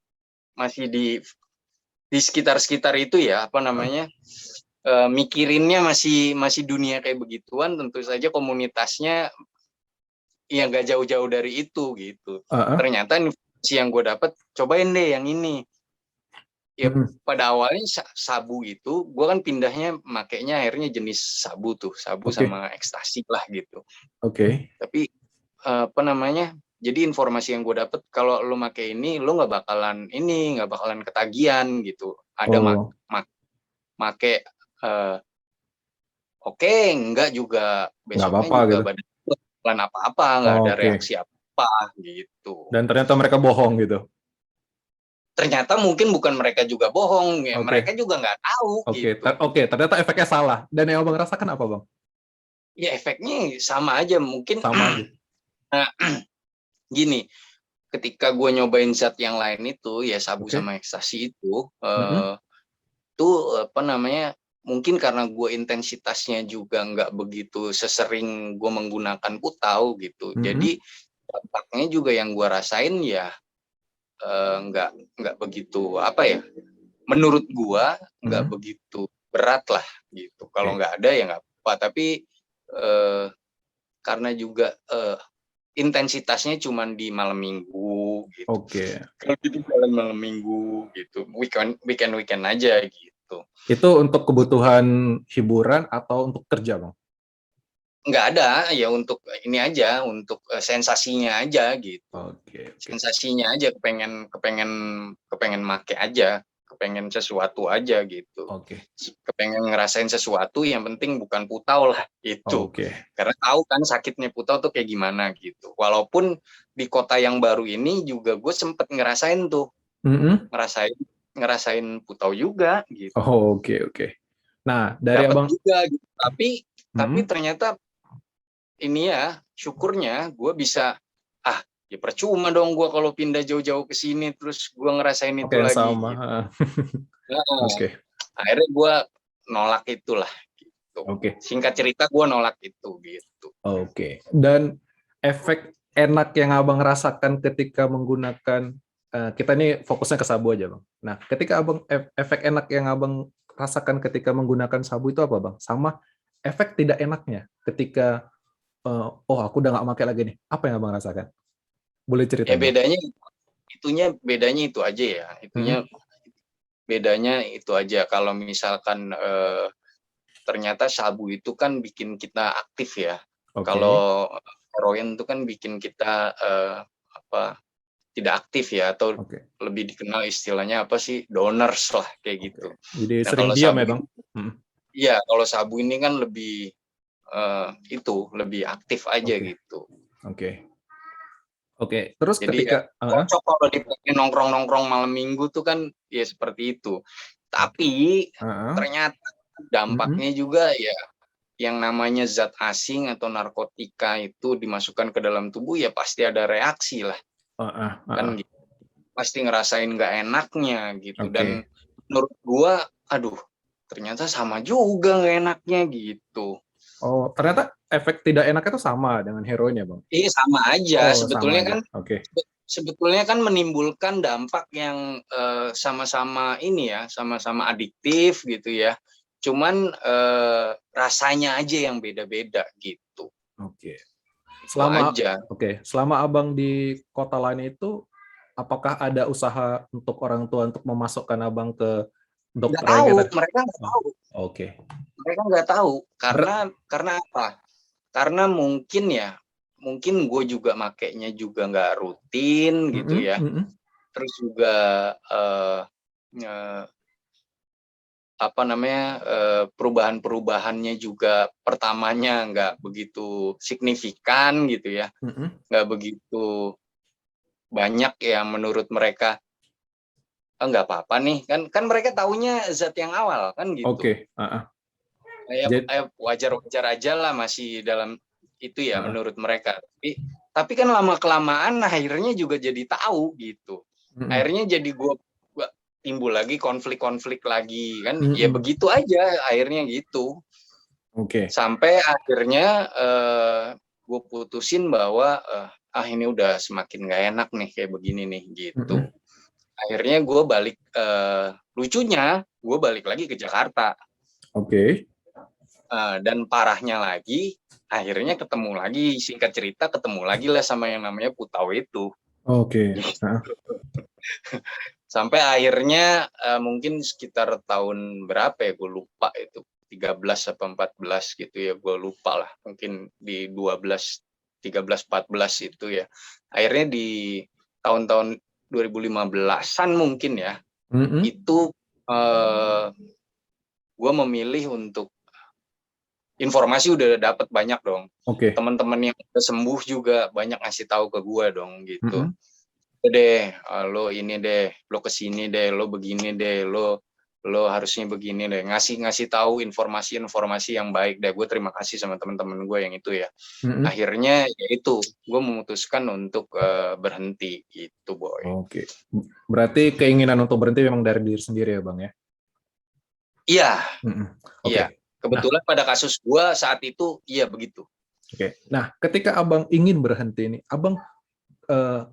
Speaker 2: masih di sekitar-sekitar itu ya,
Speaker 1: heeh
Speaker 2: mikirinnya masih masih dunia kayak begituan, tentu saja komunitasnya ya nggak jauh-jauh dari itu, gitu.
Speaker 1: heeh,
Speaker 2: Ternyata informasi yang gue dapat, "Cobain deh yang ini." Ya
Speaker 1: mhm,
Speaker 2: pada awalnya sabu itu, gue kan pindahnya makainya akhirnya jenis sabu tuh, sabu
Speaker 1: oke
Speaker 2: sama ekstasi lah gitu.
Speaker 1: oke.
Speaker 2: Tapi, jadi informasi yang gue dapet, kalau lo make ini, lo nggak bakalan ketagihan gitu. Ada
Speaker 1: Oh,
Speaker 2: mak make, eee oke, enggak juga,
Speaker 1: nggak
Speaker 2: besoknya
Speaker 1: apa-apa
Speaker 2: juga
Speaker 1: gitu?
Speaker 2: badan gue bukan apa-apa, nggak ada
Speaker 1: Oke,
Speaker 2: reaksi apa, gitu.
Speaker 1: dan ternyata mereka bohong gitu?
Speaker 2: Ternyata mungkin bukan mereka juga bohong, ya mereka
Speaker 1: Oke
Speaker 2: juga nggak tahu, gitu.
Speaker 1: oke, ternyata efeknya salah, dan yang Abang rasakan apa, Bang?
Speaker 2: Ya efeknya sama aja, mungkin
Speaker 1: Sama aja?
Speaker 2: gini, ketika gue nyobain zat yang lain itu ya sabu
Speaker 1: Oke.
Speaker 2: sama ekstasi itu
Speaker 1: Mm-mm.
Speaker 2: apa namanya, mungkin karena gue intensitasnya juga nggak begitu sesering gue menggunakan putau gitu.
Speaker 1: Mm-mm.
Speaker 2: Jadi dampaknya juga yang gue rasain ya nggak begitu apa ya. Menurut gue nggak
Speaker 1: Mm-mm.
Speaker 2: begitu berat lah gitu. Kalau
Speaker 1: Oke.
Speaker 2: nggak ada ya nggak apa. Tapi eh, karena juga intensitasnya cuma di malam minggu gitu.
Speaker 1: Oke.
Speaker 2: Kalau gitu jalan malam minggu gitu. Weekend aja gitu.
Speaker 1: Itu untuk kebutuhan hiburan atau untuk kerja, Bang?
Speaker 2: Nggak ada ya untuk ini aja untuk sensasinya aja gitu,
Speaker 1: Oke, oke.
Speaker 2: sensasinya aja kepengen kepengen kepengen make aja, kepengen sesuatu aja gitu,
Speaker 1: Oke.
Speaker 2: kepengen ngerasain sesuatu yang penting bukan putau lah itu,
Speaker 1: Oke.
Speaker 2: karena tahu kan sakitnya putau tuh kayak gimana gitu. Walaupun di kota yang baru ini juga gue sempet ngerasain tuh,
Speaker 1: Mm-mm.
Speaker 2: ngerasain ngerasain putau juga gitu,
Speaker 1: Oh, oke, oke. Nah, dari
Speaker 2: dapat
Speaker 1: Abang,
Speaker 2: juga gitu. Tapi
Speaker 1: mm-mm.
Speaker 2: ternyata ini ya syukurnya gue bisa ya percuma dong gue kalau pindah jauh-jauh ke sini terus gue ngerasain
Speaker 1: Oke,
Speaker 2: itu
Speaker 1: yang
Speaker 2: lagi
Speaker 1: sama.
Speaker 2: gitu. Nah,
Speaker 1: Oke,
Speaker 2: akhirnya gue nolak itulah gitu.
Speaker 1: oke,
Speaker 2: Singkat cerita gue nolak itu gitu.
Speaker 1: oke. Dan efek enak yang Abang rasakan ketika menggunakan, kita ini fokusnya ke sabu aja, Bang. Nah, ketika Abang, efek enak yang Abang rasakan ketika menggunakan sabu itu apa, Bang? Sama efek tidak enaknya ketika, oh aku udah nggak pakai lagi nih. Apa yang Abang rasakan? Boleh
Speaker 2: Ya
Speaker 1: ceritain, Bang?
Speaker 2: bedanya itu aja ya.
Speaker 1: Mm-mm.
Speaker 2: Bedanya itu aja. Kalau misalkan ternyata sabu itu kan bikin kita aktif ya.
Speaker 1: Oke,
Speaker 2: Kalau heroin itu kan bikin kita apa tidak aktif ya, atau
Speaker 1: oke,
Speaker 2: lebih dikenal istilahnya apa sih, donors lah kayak
Speaker 1: oke.
Speaker 2: gitu.
Speaker 1: Jadi
Speaker 2: Nah
Speaker 1: sering
Speaker 2: kalau
Speaker 1: diam ya,
Speaker 2: sabu
Speaker 1: Bang?
Speaker 2: ini,
Speaker 1: Mm-mm.
Speaker 2: iya kalau sabu ini kan lebih itu lebih aktif aja
Speaker 1: Oke,
Speaker 2: gitu.
Speaker 1: oke, oke. Terus
Speaker 2: Jadi ya
Speaker 1: ketika,
Speaker 2: cocok kalau dipakai nongkrong-nongkrong malam minggu tuh kan ya seperti itu.
Speaker 1: oke,
Speaker 2: Tapi ternyata
Speaker 1: mm-mm.
Speaker 2: dampaknya juga ya yang namanya zat asing atau narkotika itu dimasukkan ke dalam tubuh ya pasti ada reaksi lah kan gitu. Pasti ngerasain nggak enaknya gitu. Dan
Speaker 1: Oke.
Speaker 2: menurut gua, aduh, ternyata sama juga nggak enaknya gitu.
Speaker 1: Oh, ternyata efek tidak enaknya itu sama dengan heroin ya, Bang?
Speaker 2: Sama aja.
Speaker 1: Oh, sama aja. Oke.
Speaker 2: Sebetulnya kan menimbulkan dampak yang sama-sama ini ya, sama-sama adiktif gitu ya. Cuman rasanya aja yang beda-beda gitu.
Speaker 1: Oke.
Speaker 2: Itu
Speaker 1: Selama
Speaker 2: aja.
Speaker 1: selama Abang di kota lain itu, apakah ada usaha untuk orang tua untuk memasukkan Abang ke
Speaker 2: Nggak
Speaker 1: dokter lagi
Speaker 2: tahu,
Speaker 1: tadi?
Speaker 2: mereka nggak
Speaker 1: Oh,
Speaker 2: tahu.
Speaker 1: oke.
Speaker 2: Mereka nggak tahu
Speaker 1: Ber-
Speaker 2: karena apa? Karena mungkin gue juga makainya juga nggak rutin gitu
Speaker 1: Mm-mm,
Speaker 2: ya.
Speaker 1: mm-mm.
Speaker 2: Terus juga eh, eh, apa namanya perubahan-perubahannya juga pertamanya nggak begitu signifikan gitu ya,
Speaker 1: Mm-mm.
Speaker 2: nggak begitu banyak yang menurut mereka nggak apa-apa nih kan kan mereka taunya zat yang awal kan gitu.
Speaker 1: Oke. Jadi,
Speaker 2: Wajar-wajar aja lah masih dalam itu ya
Speaker 1: uh-uh.
Speaker 2: menurut mereka. Tapi kan lama kelamaan akhirnya juga jadi tahu gitu.
Speaker 1: Mm-mm.
Speaker 2: Akhirnya jadi gue timbul lagi konflik-konflik lagi kan. Ya
Speaker 1: Mm-mm.
Speaker 2: begitu aja akhirnya gitu.
Speaker 1: Oke.
Speaker 2: Sampai akhirnya gue putusin bahwa ini udah semakin gak enak nih kayak begini nih gitu.
Speaker 1: Mm-mm.
Speaker 2: Akhirnya gue balik lucunya gue balik lagi ke Jakarta.
Speaker 1: Oke.
Speaker 2: Dan parahnya lagi, akhirnya ketemu lagi, singkat cerita ketemu lagi lah sama yang namanya putau itu.
Speaker 1: Oke.
Speaker 2: Sampai akhirnya mungkin sekitar tahun berapa ya, gue lupa itu. 13 atau 14 gitu ya, gue lupa lah. Mungkin di 12, 13, 14 itu ya. Akhirnya di tahun-tahun 2015-an mungkin ya,
Speaker 1: Mm-mm.
Speaker 2: itu gue memilih untuk informasi udah dapat banyak dong.
Speaker 1: Oke.
Speaker 2: Teman-teman yang udah sembuh juga banyak ngasih tahu ke gue dong gitu.
Speaker 1: Mm-mm.
Speaker 2: Udah deh, lo ini deh, lo kesini deh, lo begini deh, lo lo harusnya begini deh, ngasih tahu informasi-informasi yang baik deh. Gue terima kasih sama teman-teman gue yang itu ya.
Speaker 1: Mm-mm.
Speaker 2: Akhirnya ya itu, gue memutuskan untuk berhenti gitu, Boy.
Speaker 1: Oke. Berarti keinginan untuk berhenti memang dari diri sendiri ya, Bang ya?
Speaker 2: Iya,
Speaker 1: Mm-mm.
Speaker 2: iya.
Speaker 1: Oke. Nah,
Speaker 2: Kebetulan pada kasus gue saat itu, iya begitu.
Speaker 1: oke. Nah, ketika Abang ingin berhenti ini, Abang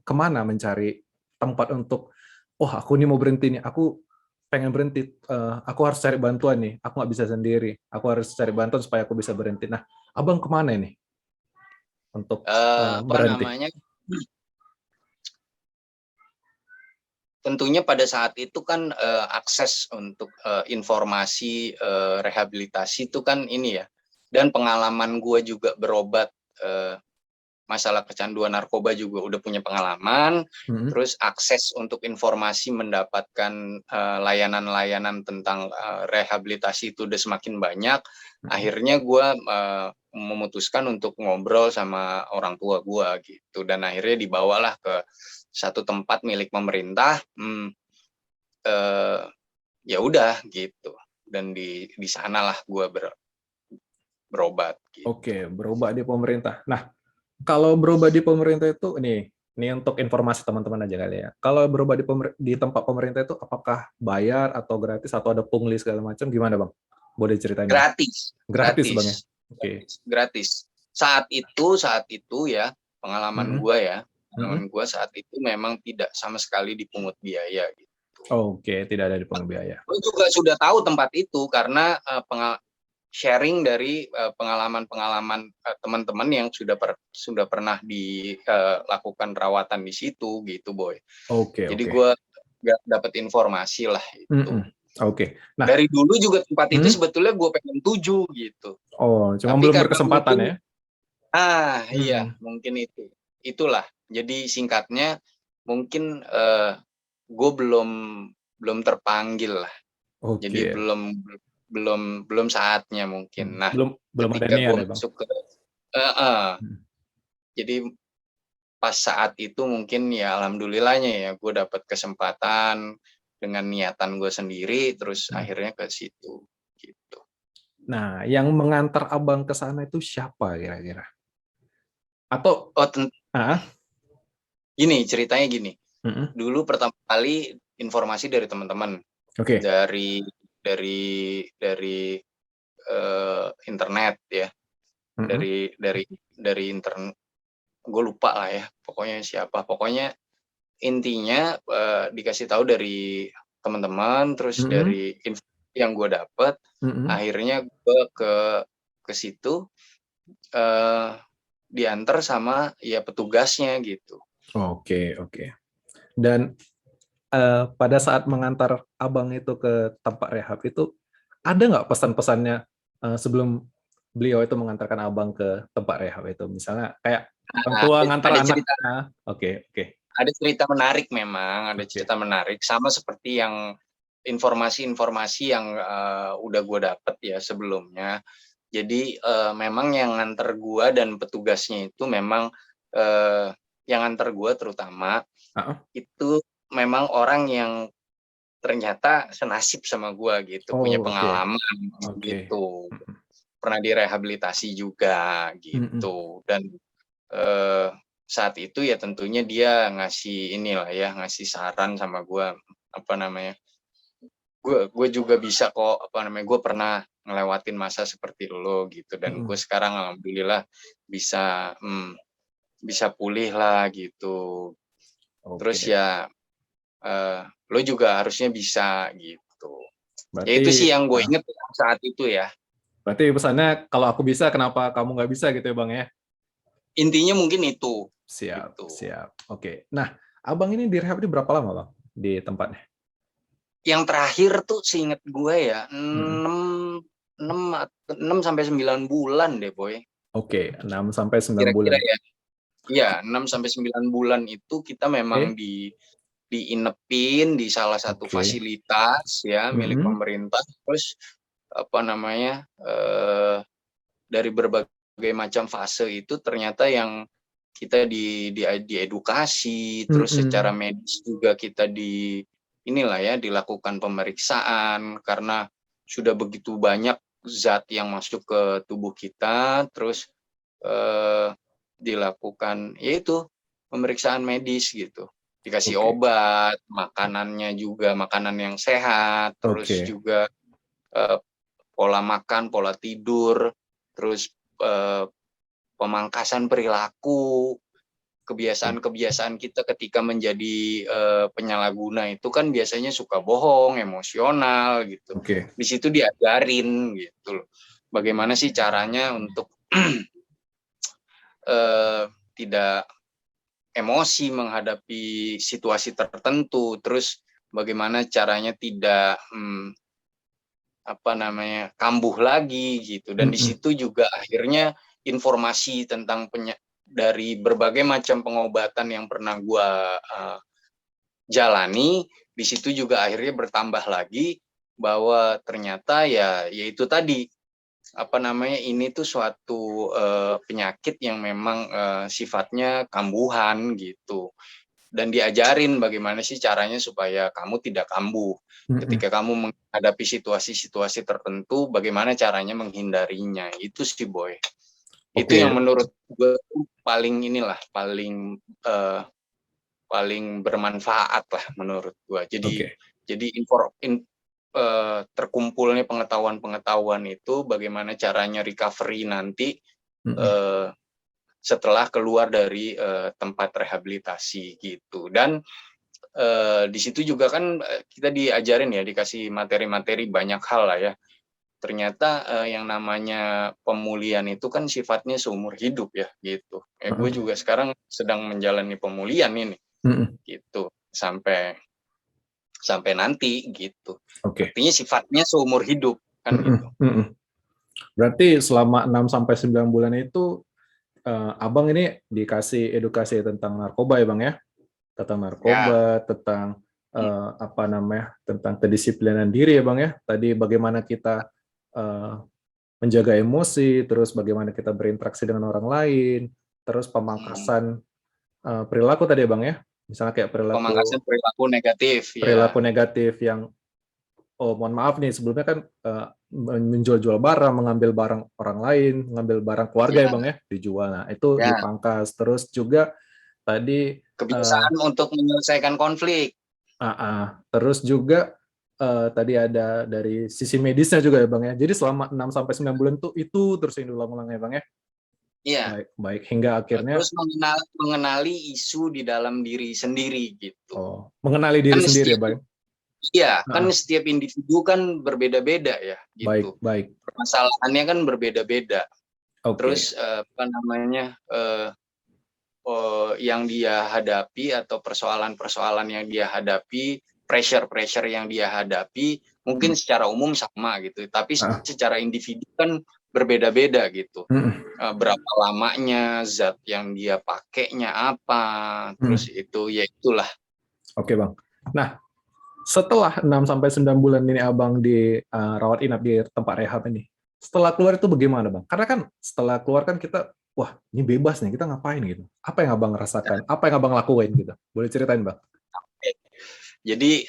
Speaker 1: kemana mencari tempat untuk, oh aku ini mau berhenti nih, aku pengen berhenti, aku harus cari bantuan nih, aku nggak bisa sendiri, aku harus cari bantuan supaya aku bisa berhenti. Nah, Abang kemana ini untuk
Speaker 2: Apa
Speaker 1: berhenti?
Speaker 2: namanya? Tentunya pada saat itu kan akses untuk informasi rehabilitasi itu kan ini ya, dan pengalaman gue juga berobat masalah kecanduan narkoba juga udah punya pengalaman,
Speaker 1: Mm-mm.
Speaker 2: terus akses untuk informasi mendapatkan layanan-layanan tentang rehabilitasi itu udah semakin banyak. Akhirnya gue memutuskan untuk ngobrol sama orang tua gue gitu, dan akhirnya dibawalah ke satu tempat milik pemerintah. Ya udah gitu, dan di sanalah gue berobat gitu.
Speaker 1: Oke, berubah di pemerintah. Nah, kalau berubah di pemerintah itu, ini untuk informasi teman-teman aja kali ya. Kalau berubah di tempat pemerintah itu, apakah bayar atau gratis atau ada pungli segala macam? Gimana, Bang? Boleh ceritain, Bang?
Speaker 2: Gratis,
Speaker 1: Gratis, Bang ya?
Speaker 2: gratis,
Speaker 1: Oke.
Speaker 2: gratis. Saat itu ya, pengalaman
Speaker 1: Mm-mm.
Speaker 2: gue ya,
Speaker 1: Mm-mm.
Speaker 2: pengalaman gue saat itu memang tidak sama sekali dipungut biaya gitu.
Speaker 1: Oke, tidak ada dipungut biaya.
Speaker 2: Gue juga sudah tahu tempat itu karena sharing dari pengalaman-pengalaman teman-teman yang sudah pernah dilakukan rawatan di situ gitu, Boy.
Speaker 1: Oke,
Speaker 2: Jadi
Speaker 1: oke.
Speaker 2: gue gak dapat informasi lah itu.
Speaker 1: Mm-mm. Oke. Nah,
Speaker 2: Dari dulu juga tempat itu
Speaker 1: mm?
Speaker 2: sebetulnya gue pengen tuju gitu.
Speaker 1: Oh, cuma
Speaker 2: Tapi
Speaker 1: belum
Speaker 2: karena
Speaker 1: berkesempatan
Speaker 2: mungkin
Speaker 1: ya?
Speaker 2: iya
Speaker 1: Mm-mm.
Speaker 2: mungkin itulah. Jadi singkatnya mungkin gue belum terpanggil lah. Jadi
Speaker 1: Oke.
Speaker 2: belum saatnya mungkin. Nah,
Speaker 1: Belum belum ada
Speaker 2: ketika
Speaker 1: niat
Speaker 2: gue
Speaker 1: ya, Bang?
Speaker 2: masuk ke
Speaker 1: Mm.
Speaker 2: jadi pas saat itu mungkin ya alhamdulillahnya ya gue dapat kesempatan dengan niatan gue sendiri, terus
Speaker 1: Mm.
Speaker 2: akhirnya ke situ gitu.
Speaker 1: Nah, yang mengantar Abang ke sana itu siapa kira-kira? Atau
Speaker 2: Oh,
Speaker 1: ah,
Speaker 2: gini ceritanya gini.
Speaker 1: mm-mm.
Speaker 2: Dulu pertama kali informasi dari teman-teman,
Speaker 1: Oke.
Speaker 2: dari internet ya,
Speaker 1: Mm-mm.
Speaker 2: dari internet. Gue lupa lah ya, pokoknya siapa. Pokoknya intinya dikasih tahu dari teman-teman, terus
Speaker 1: Mm-mm.
Speaker 2: dari info yang gue dapet,
Speaker 1: Mm-mm.
Speaker 2: akhirnya gue ke situ diantar sama ya petugasnya gitu.
Speaker 1: Oke, oke. Dan pada saat mengantar Abang itu ke tempat rehab itu, ada nggak pesan-pesannya sebelum beliau itu mengantarkan Abang ke tempat rehab itu? Misalnya kayak orang
Speaker 2: Nah,
Speaker 1: tua ngantar
Speaker 2: ada
Speaker 1: anak.
Speaker 2: cerita
Speaker 1: Oke, oke,
Speaker 2: ada cerita menarik memang, ada
Speaker 1: oke.
Speaker 2: cerita menarik sama seperti yang informasi-informasi yang udah gue dapet ya sebelumnya. Jadi memang yang nganter gue dan petugasnya itu memang yang nganter gue terutama
Speaker 1: Ah,
Speaker 2: itu memang orang yang ternyata senasib sama gue gitu, punya
Speaker 1: oh, oke,
Speaker 2: pengalaman
Speaker 1: oke.
Speaker 2: gitu,
Speaker 1: Mm-mm.
Speaker 2: pernah direhabilitasi juga
Speaker 1: Mm-mm.
Speaker 2: gitu, dan eh, saat itu ya tentunya dia ngasih inilah ya, ngasih saran sama gue, apa namanya, gue juga bisa kok, apa namanya, gue pernah ngelewatin masa seperti lo gitu, dan gue
Speaker 1: Mm-mm.
Speaker 2: sekarang alhamdulillah bisa bisa pulih lah gitu. Terus
Speaker 1: Oke.
Speaker 2: ya lo juga harusnya bisa gitu. Ya
Speaker 1: Berarti
Speaker 2: itu sih yang gue
Speaker 1: ah,
Speaker 2: inget saat itu ya.
Speaker 1: berarti pesannya kalau aku bisa, kenapa kamu nggak bisa gitu ya, Bang ya?
Speaker 2: Intinya mungkin itu
Speaker 1: Siap,
Speaker 2: gitu.
Speaker 1: siap. Oke. Nah, Abang ini direhab ini berapa lama, Bang? Di tempatnya?
Speaker 2: Yang terakhir tuh seinget gue ya
Speaker 1: Mm-mm.
Speaker 2: 6 sampai 9 bulan deh, Boy.
Speaker 1: Oke, 6 sampai 9
Speaker 2: Kira-kira
Speaker 1: bulan.
Speaker 2: ya. Iya, 6 sampai 9 bulan itu kita memang
Speaker 1: Oke.
Speaker 2: diinepin di salah satu
Speaker 1: Oke.
Speaker 2: fasilitas ya milik
Speaker 1: Mm-mm.
Speaker 2: pemerintah. Terus apa namanya, dari berbagai macam fase itu ternyata yang kita diedukasi, terus secara
Speaker 1: Mm-mm.
Speaker 2: medis juga kita inilah ya, dilakukan pemeriksaan karena sudah begitu banyak zat yang masuk ke tubuh kita, terus dilakukan yaitu pemeriksaan medis gitu. Dikasih
Speaker 1: Oke.
Speaker 2: obat, makanannya juga makanan yang sehat, terus
Speaker 1: Oke.
Speaker 2: juga pola makan, pola tidur, terus pemangkasan perilaku, kebiasaan-kebiasaan kita ketika menjadi penyalahguna itu kan biasanya suka bohong, emosional gitu.
Speaker 1: Oke.
Speaker 2: Di situ diajarin gitu loh. Bagaimana sih caranya untuk tidak emosi menghadapi situasi tertentu, terus bagaimana caranya tidak kambuh lagi gitu. Dan di
Speaker 1: Mm-mm.
Speaker 2: situ juga akhirnya informasi tentang dari berbagai macam pengobatan yang pernah gua jalani, di situ juga akhirnya bertambah lagi bahwa ternyata yaitu tadi ini tuh suatu penyakit yang memang sifatnya kambuhan gitu. Dan diajarin bagaimana sih caranya supaya kamu tidak kambuh.
Speaker 1: Mm-mm.
Speaker 2: Ketika kamu menghadapi situasi-situasi tertentu, bagaimana caranya menghindarinya. Itu sih, Boy. Itu yang
Speaker 1: Oke.
Speaker 2: menurut gue paling paling bermanfaat lah menurut gue.
Speaker 1: Oke.
Speaker 2: Jadi terkumpulnya pengetahuan-pengetahuan itu bagaimana caranya recovery nanti
Speaker 1: Mm-mm.
Speaker 2: setelah keluar dari tempat rehabilitasi gitu. Dan di situ juga kan kita diajarin ya, dikasih materi-materi banyak hal lah ya. Ternyata yang namanya pemulihan itu kan sifatnya seumur hidup ya gitu. Gue
Speaker 1: Mm-mm.
Speaker 2: juga sekarang sedang menjalani pemulihan ini
Speaker 1: Mm-mm.
Speaker 2: gitu sampai nanti gitu.
Speaker 1: Oke.
Speaker 2: Artinya sifatnya seumur hidup kan
Speaker 1: Mm-mm.
Speaker 2: gitu.
Speaker 1: Mm-mm. Berarti selama 6 sampai 9 bulan itu Abang ini dikasih edukasi tentang narkoba ya, Bang ya? Tentang
Speaker 2: Ya.
Speaker 1: narkoba, tentang tentang kedisiplinan diri ya, Bang ya. Tadi bagaimana kita eh, menjaga emosi, terus bagaimana kita berinteraksi dengan orang lain, terus pemangkasan perilaku tadi ya, Bang ya. Misalnya kayak perilaku
Speaker 2: Pemangkasan perilaku negatif
Speaker 1: perilaku
Speaker 2: ya.
Speaker 1: negatif yang mohon maaf nih sebelumnya kan menjual-jual barang, mengambil barang orang lain, mengambil barang keluarga ya
Speaker 2: Ya,
Speaker 1: Bang ya, dijual. Nah, itu
Speaker 2: ya.
Speaker 1: dipangkas. Terus juga tadi
Speaker 2: Kebiasaan untuk menyelesaikan konflik.
Speaker 1: terus juga tadi ada dari sisi medisnya juga ya Bang ya. Jadi selama 6 sampai 9 bulan itu terus ini ulang-ulang ya Bang ya.
Speaker 2: Iya.
Speaker 1: Baik, baik hingga akhirnya
Speaker 2: Terus mengenali isu di dalam diri sendiri gitu.
Speaker 1: mengenali diri
Speaker 2: Kan
Speaker 1: sendiri ya Bang.
Speaker 2: setiap individu kan berbeda-beda ya
Speaker 1: Baik,
Speaker 2: gitu.
Speaker 1: baik.
Speaker 2: Permasalahannya kan berbeda-beda.
Speaker 1: Oke.
Speaker 2: Terus yang dia hadapi atau persoalan-persoalan yang dia hadapi, pressure-pressure yang dia hadapi mungkin
Speaker 1: Hmm.
Speaker 2: secara umum sama gitu, tapi
Speaker 1: Ah,
Speaker 2: secara individu kan berbeda-beda gitu.
Speaker 1: hmm,
Speaker 2: Berapa lamanya, zat yang dia pakainya apa, terus
Speaker 1: hmm.
Speaker 2: itu ya itulah.
Speaker 1: Oke Bang. Nah, setelah 6 sampai 9 bulan ini Abang di rawat inap di tempat rehab ini, setelah keluar itu bagaimana Bang? Karena kan setelah keluar kan kita, wah ini bebas nih, kita ngapain gitu? Apa yang Abang rasakan? Apa yang Abang lakuin gitu? Boleh ceritain Bang?
Speaker 2: Jadi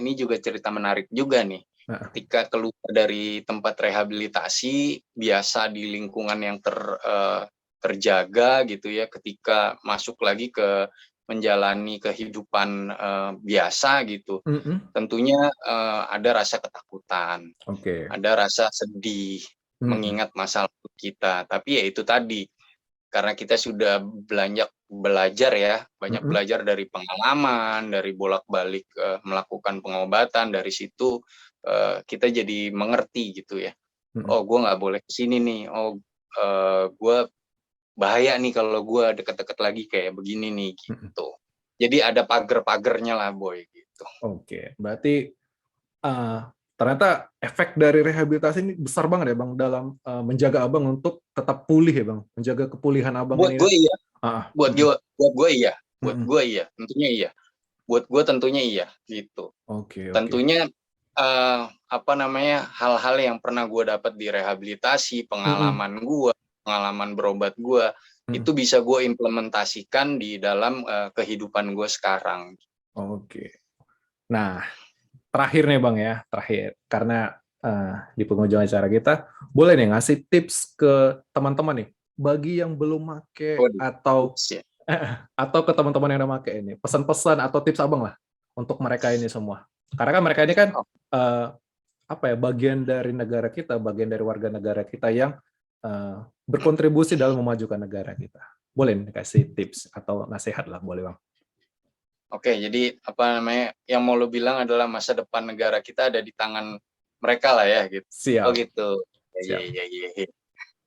Speaker 2: ini juga cerita menarik juga nih.
Speaker 1: Nah,
Speaker 2: Ketika keluar dari tempat rehabilitasi, biasa di lingkungan yang terjaga gitu ya, ketika masuk lagi ke menjalani kehidupan biasa gitu,
Speaker 1: mm-mm.
Speaker 2: tentunya ada rasa ketakutan,
Speaker 1: Oke.
Speaker 2: ada rasa sedih,
Speaker 1: Mm-mm.
Speaker 2: mengingat masa lalu kita. Tapi ya itu tadi, karena kita sudah belajar ya, banyak
Speaker 1: Mm-mm.
Speaker 2: belajar dari pengalaman, dari bolak-balik melakukan pengobatan, dari situ kita jadi mengerti gitu ya.
Speaker 1: Mm-mm.
Speaker 2: Oh, gue nggak boleh kesini nih. Oh, gue bahaya nih kalau gue deket-deket lagi kayak begini nih
Speaker 1: Mm-mm.
Speaker 2: gitu. Jadi ada pagar-pagarnya lah, Boy gitu.
Speaker 1: Oke, berarti uh, ternyata efek dari rehabilitasi ini besar banget ya Bang dalam menjaga Abang untuk tetap pulih ya Bang, menjaga kepulihan Abang
Speaker 2: Buat
Speaker 1: ini.
Speaker 2: gue iya, buat
Speaker 1: Mm-mm.
Speaker 2: gue, buat gue iya, buat
Speaker 1: Mm-mm.
Speaker 2: gue iya, tentunya iya. Buat gue tentunya iya gitu.
Speaker 1: Oke, oke.
Speaker 2: Tentunya hal-hal yang pernah gue dapat di rehabilitasi,
Speaker 1: Mm-mm.
Speaker 2: pengalaman berobat gue,
Speaker 1: Mm-mm.
Speaker 2: itu bisa gue implementasikan di dalam kehidupan gue sekarang.
Speaker 1: Oke. Nah, terakhir nih Bang ya, terakhir. Karena di penghujung acara kita, boleh nih ngasih tips ke teman-teman nih, bagi yang belum make
Speaker 2: Waduh,
Speaker 1: atau
Speaker 2: tips ya.
Speaker 1: atau ke teman-teman yang udah make ini, pesan-pesan atau tips Abang lah untuk mereka ini semua. Karena kan mereka ini kan
Speaker 2: Oh,
Speaker 1: eh, apa ya, bagian dari negara kita, bagian dari warga negara kita yang eh, berkontribusi dalam memajukan negara kita. Boleh nih kasih tips atau nasihat lah, boleh Bang.
Speaker 2: Oke, jadi apa namanya? Yang mau lo bilang adalah masa depan negara kita ada di tangan mereka lah ya, gitu. Oh
Speaker 1: Siap,
Speaker 2: gitu. Ya, ya,
Speaker 1: siap.
Speaker 2: ya, ya, ya.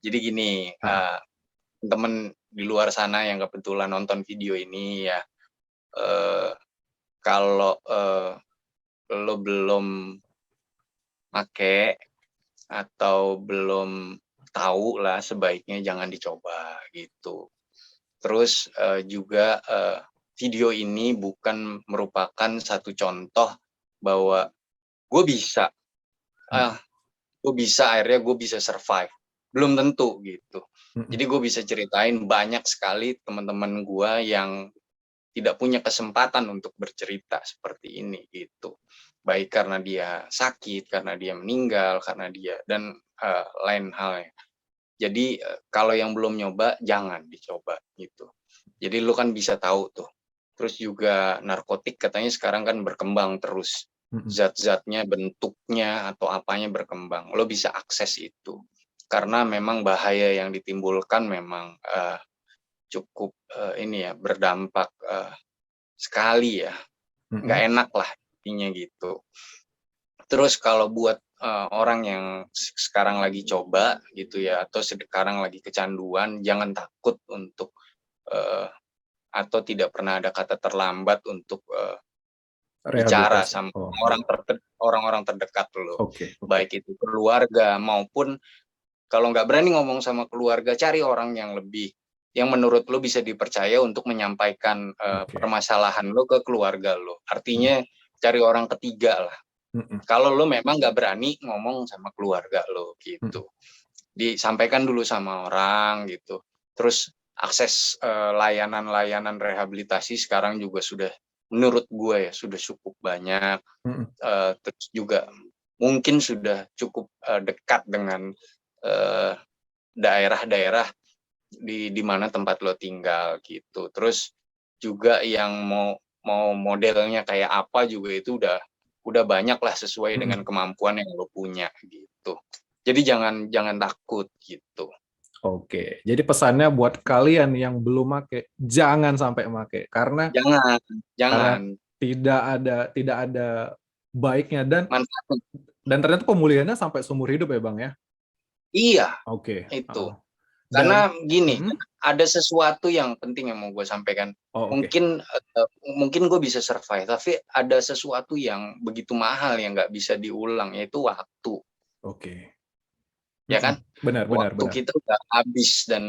Speaker 2: Jadi gini,
Speaker 1: Ah,
Speaker 2: temen di luar sana yang kebetulan nonton video ini ya, eh, kalau lo belum make atau belum tahu lah, sebaiknya jangan dicoba gitu. Terus juga video ini bukan merupakan satu contoh bahwa gue bisa,
Speaker 1: mm,
Speaker 2: gue bisa akhirnya gue bisa survive. Belum tentu gitu.
Speaker 1: mm,
Speaker 2: Jadi gue bisa ceritain banyak sekali teman-teman gue yang tidak punya kesempatan untuk bercerita seperti ini gitu. Baik karena dia sakit, karena dia meninggal, karena dia dan lain halnya. Jadi kalau yang belum nyoba jangan dicoba gitu. Jadi lu kan bisa tahu tuh. Terus juga narkotik katanya sekarang kan berkembang terus.
Speaker 1: mm,
Speaker 2: Zat-zatnya, bentuknya atau apanya berkembang. Lo bisa akses itu. Karena memang bahaya yang ditimbulkan memang cukup ini ya, berdampak sekali ya.
Speaker 1: mm,
Speaker 2: Nggak
Speaker 1: mm.
Speaker 2: enak lah intinya gitu. Terus kalau buat orang yang sekarang lagi coba gitu ya, atau sekarang lagi kecanduan, jangan takut untuk atau tidak pernah ada kata terlambat untuk bicara
Speaker 1: Rehabilitasi.
Speaker 2: sama
Speaker 1: Oh,
Speaker 2: orang-orang terdekat lo,
Speaker 1: oke, oke.
Speaker 2: baik itu keluarga maupun kalau nggak berani ngomong sama keluarga, cari orang yang lebih yang menurut lo bisa dipercaya untuk menyampaikan
Speaker 1: Oke.
Speaker 2: permasalahan lo ke keluarga lo.
Speaker 1: Mm,
Speaker 2: Artinya cari orang ketiga lah.
Speaker 1: mm,
Speaker 2: Kalau lo memang nggak berani ngomong sama keluarga lo
Speaker 1: mm,
Speaker 2: gitu, disampaikan dulu sama orang gitu. Terus akses layanan-layanan rehabilitasi sekarang juga sudah menurut gue ya sudah cukup banyak.
Speaker 1: mm.
Speaker 2: Terus juga mungkin sudah cukup dekat dengan daerah-daerah di mana tempat lo tinggal gitu. Terus juga yang mau mau modelnya kayak apa juga itu udah banyak lah sesuai dengan
Speaker 1: Mm.
Speaker 2: kemampuan yang lo punya gitu. Jadi jangan jangan takut gitu.
Speaker 1: Oke, jadi pesannya buat kalian yang belum make, jangan sampai make
Speaker 2: Jangan,
Speaker 1: karena
Speaker 2: jangan
Speaker 1: tidak ada baiknya
Speaker 2: manfaat.
Speaker 1: dan ternyata pemulihannya sampai seumur hidup ya Bang ya.
Speaker 2: Iya,
Speaker 1: Oke,
Speaker 2: itu.
Speaker 1: dan
Speaker 2: Karena gini,
Speaker 1: mm,
Speaker 2: ada sesuatu yang penting yang mau gue sampaikan.
Speaker 1: oh oke,
Speaker 2: Mungkin gue bisa survive, tapi ada sesuatu yang begitu mahal yang nggak bisa diulang, yaitu waktu,
Speaker 1: oke.
Speaker 2: ya
Speaker 1: Mm-mm.
Speaker 2: kan?
Speaker 1: Benar, benar,
Speaker 2: Waktu
Speaker 1: benar.
Speaker 2: kita udah habis dan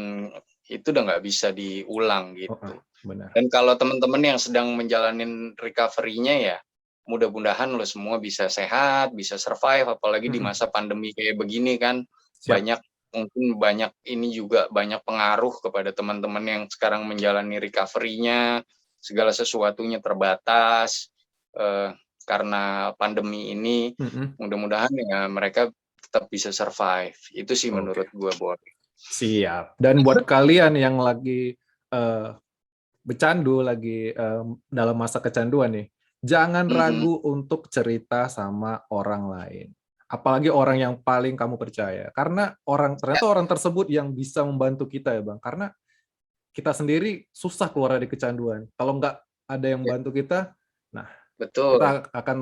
Speaker 2: itu udah nggak bisa diulang
Speaker 1: Oh,
Speaker 2: gitu.
Speaker 1: benar.
Speaker 2: Dan kalau teman-teman yang sedang menjalanin recovery-nya ya, mudah-mudahan lo semua bisa sehat, bisa survive, apalagi di
Speaker 1: Mm-mm.
Speaker 2: masa pandemi kayak begini kan,
Speaker 1: Siap.
Speaker 2: banyak mungkin banyak ini juga banyak pengaruh kepada teman-teman yang sekarang menjalani recovery-nya, segala sesuatunya terbatas karena pandemi ini.
Speaker 1: Mm-mm.
Speaker 2: Mudah-mudahan ya mereka tetap bisa survive. Itu sih
Speaker 1: Oke,
Speaker 2: menurut gue, Bon.
Speaker 1: siap. Dan buat kalian yang lagi eh, bercandu, lagi dalam masa kecanduan nih, jangan
Speaker 2: Mm-mm.
Speaker 1: ragu untuk cerita sama orang lain. Apalagi orang yang paling kamu percaya. Karena
Speaker 2: Ya,
Speaker 1: ternyata orang tersebut yang bisa membantu kita ya Bang. Karena kita sendiri susah keluar dari kecanduan. Kalau nggak ada yang
Speaker 2: ya,
Speaker 1: bantu kita, nah
Speaker 2: betul.
Speaker 1: kita akan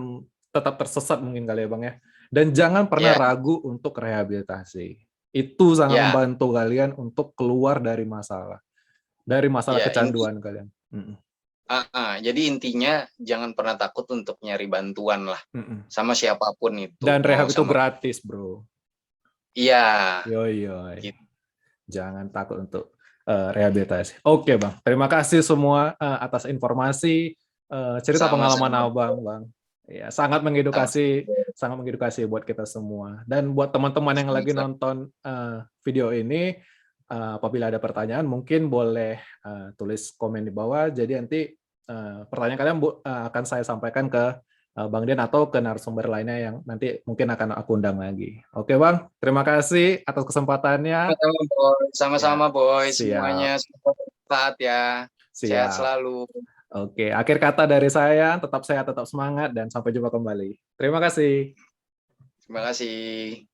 Speaker 1: tetap tersesat mungkin kali ya Bang ya. Dan jangan pernah
Speaker 2: Ya,
Speaker 1: ragu untuk rehabilitasi. Itu sangat
Speaker 2: ya,
Speaker 1: membantu kalian untuk keluar dari masalah
Speaker 2: ya.
Speaker 1: kecanduan kalian. Mm-mm.
Speaker 2: Jadi intinya jangan pernah takut untuk nyari bantuan lah
Speaker 1: Mm-mm.
Speaker 2: sama siapapun itu,
Speaker 1: Dan
Speaker 2: mau
Speaker 1: rehab itu
Speaker 2: sama
Speaker 1: gratis, bro.
Speaker 2: iya
Speaker 1: Yoi, yoi.
Speaker 2: gitu.
Speaker 1: Jangan takut untuk rehabilitasi. Oke, Bang. Terima kasih semua atas informasi, cerita pengalaman
Speaker 2: Sama-sama,
Speaker 1: Abang, Bang. Ya,
Speaker 2: sama-sama,
Speaker 1: sangat mengedukasi buat kita semua. Dan buat teman-teman yang lagi
Speaker 2: sama-sama.
Speaker 1: nonton video ini, apabila ada pertanyaan, mungkin boleh tulis komen di bawah. Jadi nanti pertanyaan kalian akan saya sampaikan ke Bang Dian atau ke narasumber lainnya yang nanti mungkin akan aku undang lagi. Oke Bang, terima kasih atas kesempatannya.
Speaker 2: Sama-sama, Boy.
Speaker 1: Ya,
Speaker 2: Sama-sama, Boy. Semuanya
Speaker 1: siap,
Speaker 2: semoga bermanfaat ya. Sehat
Speaker 1: siap.
Speaker 2: selalu.
Speaker 1: Oke, akhir kata dari saya, tetap sehat, tetap semangat, dan sampai jumpa kembali. Terima kasih.
Speaker 2: Terima kasih.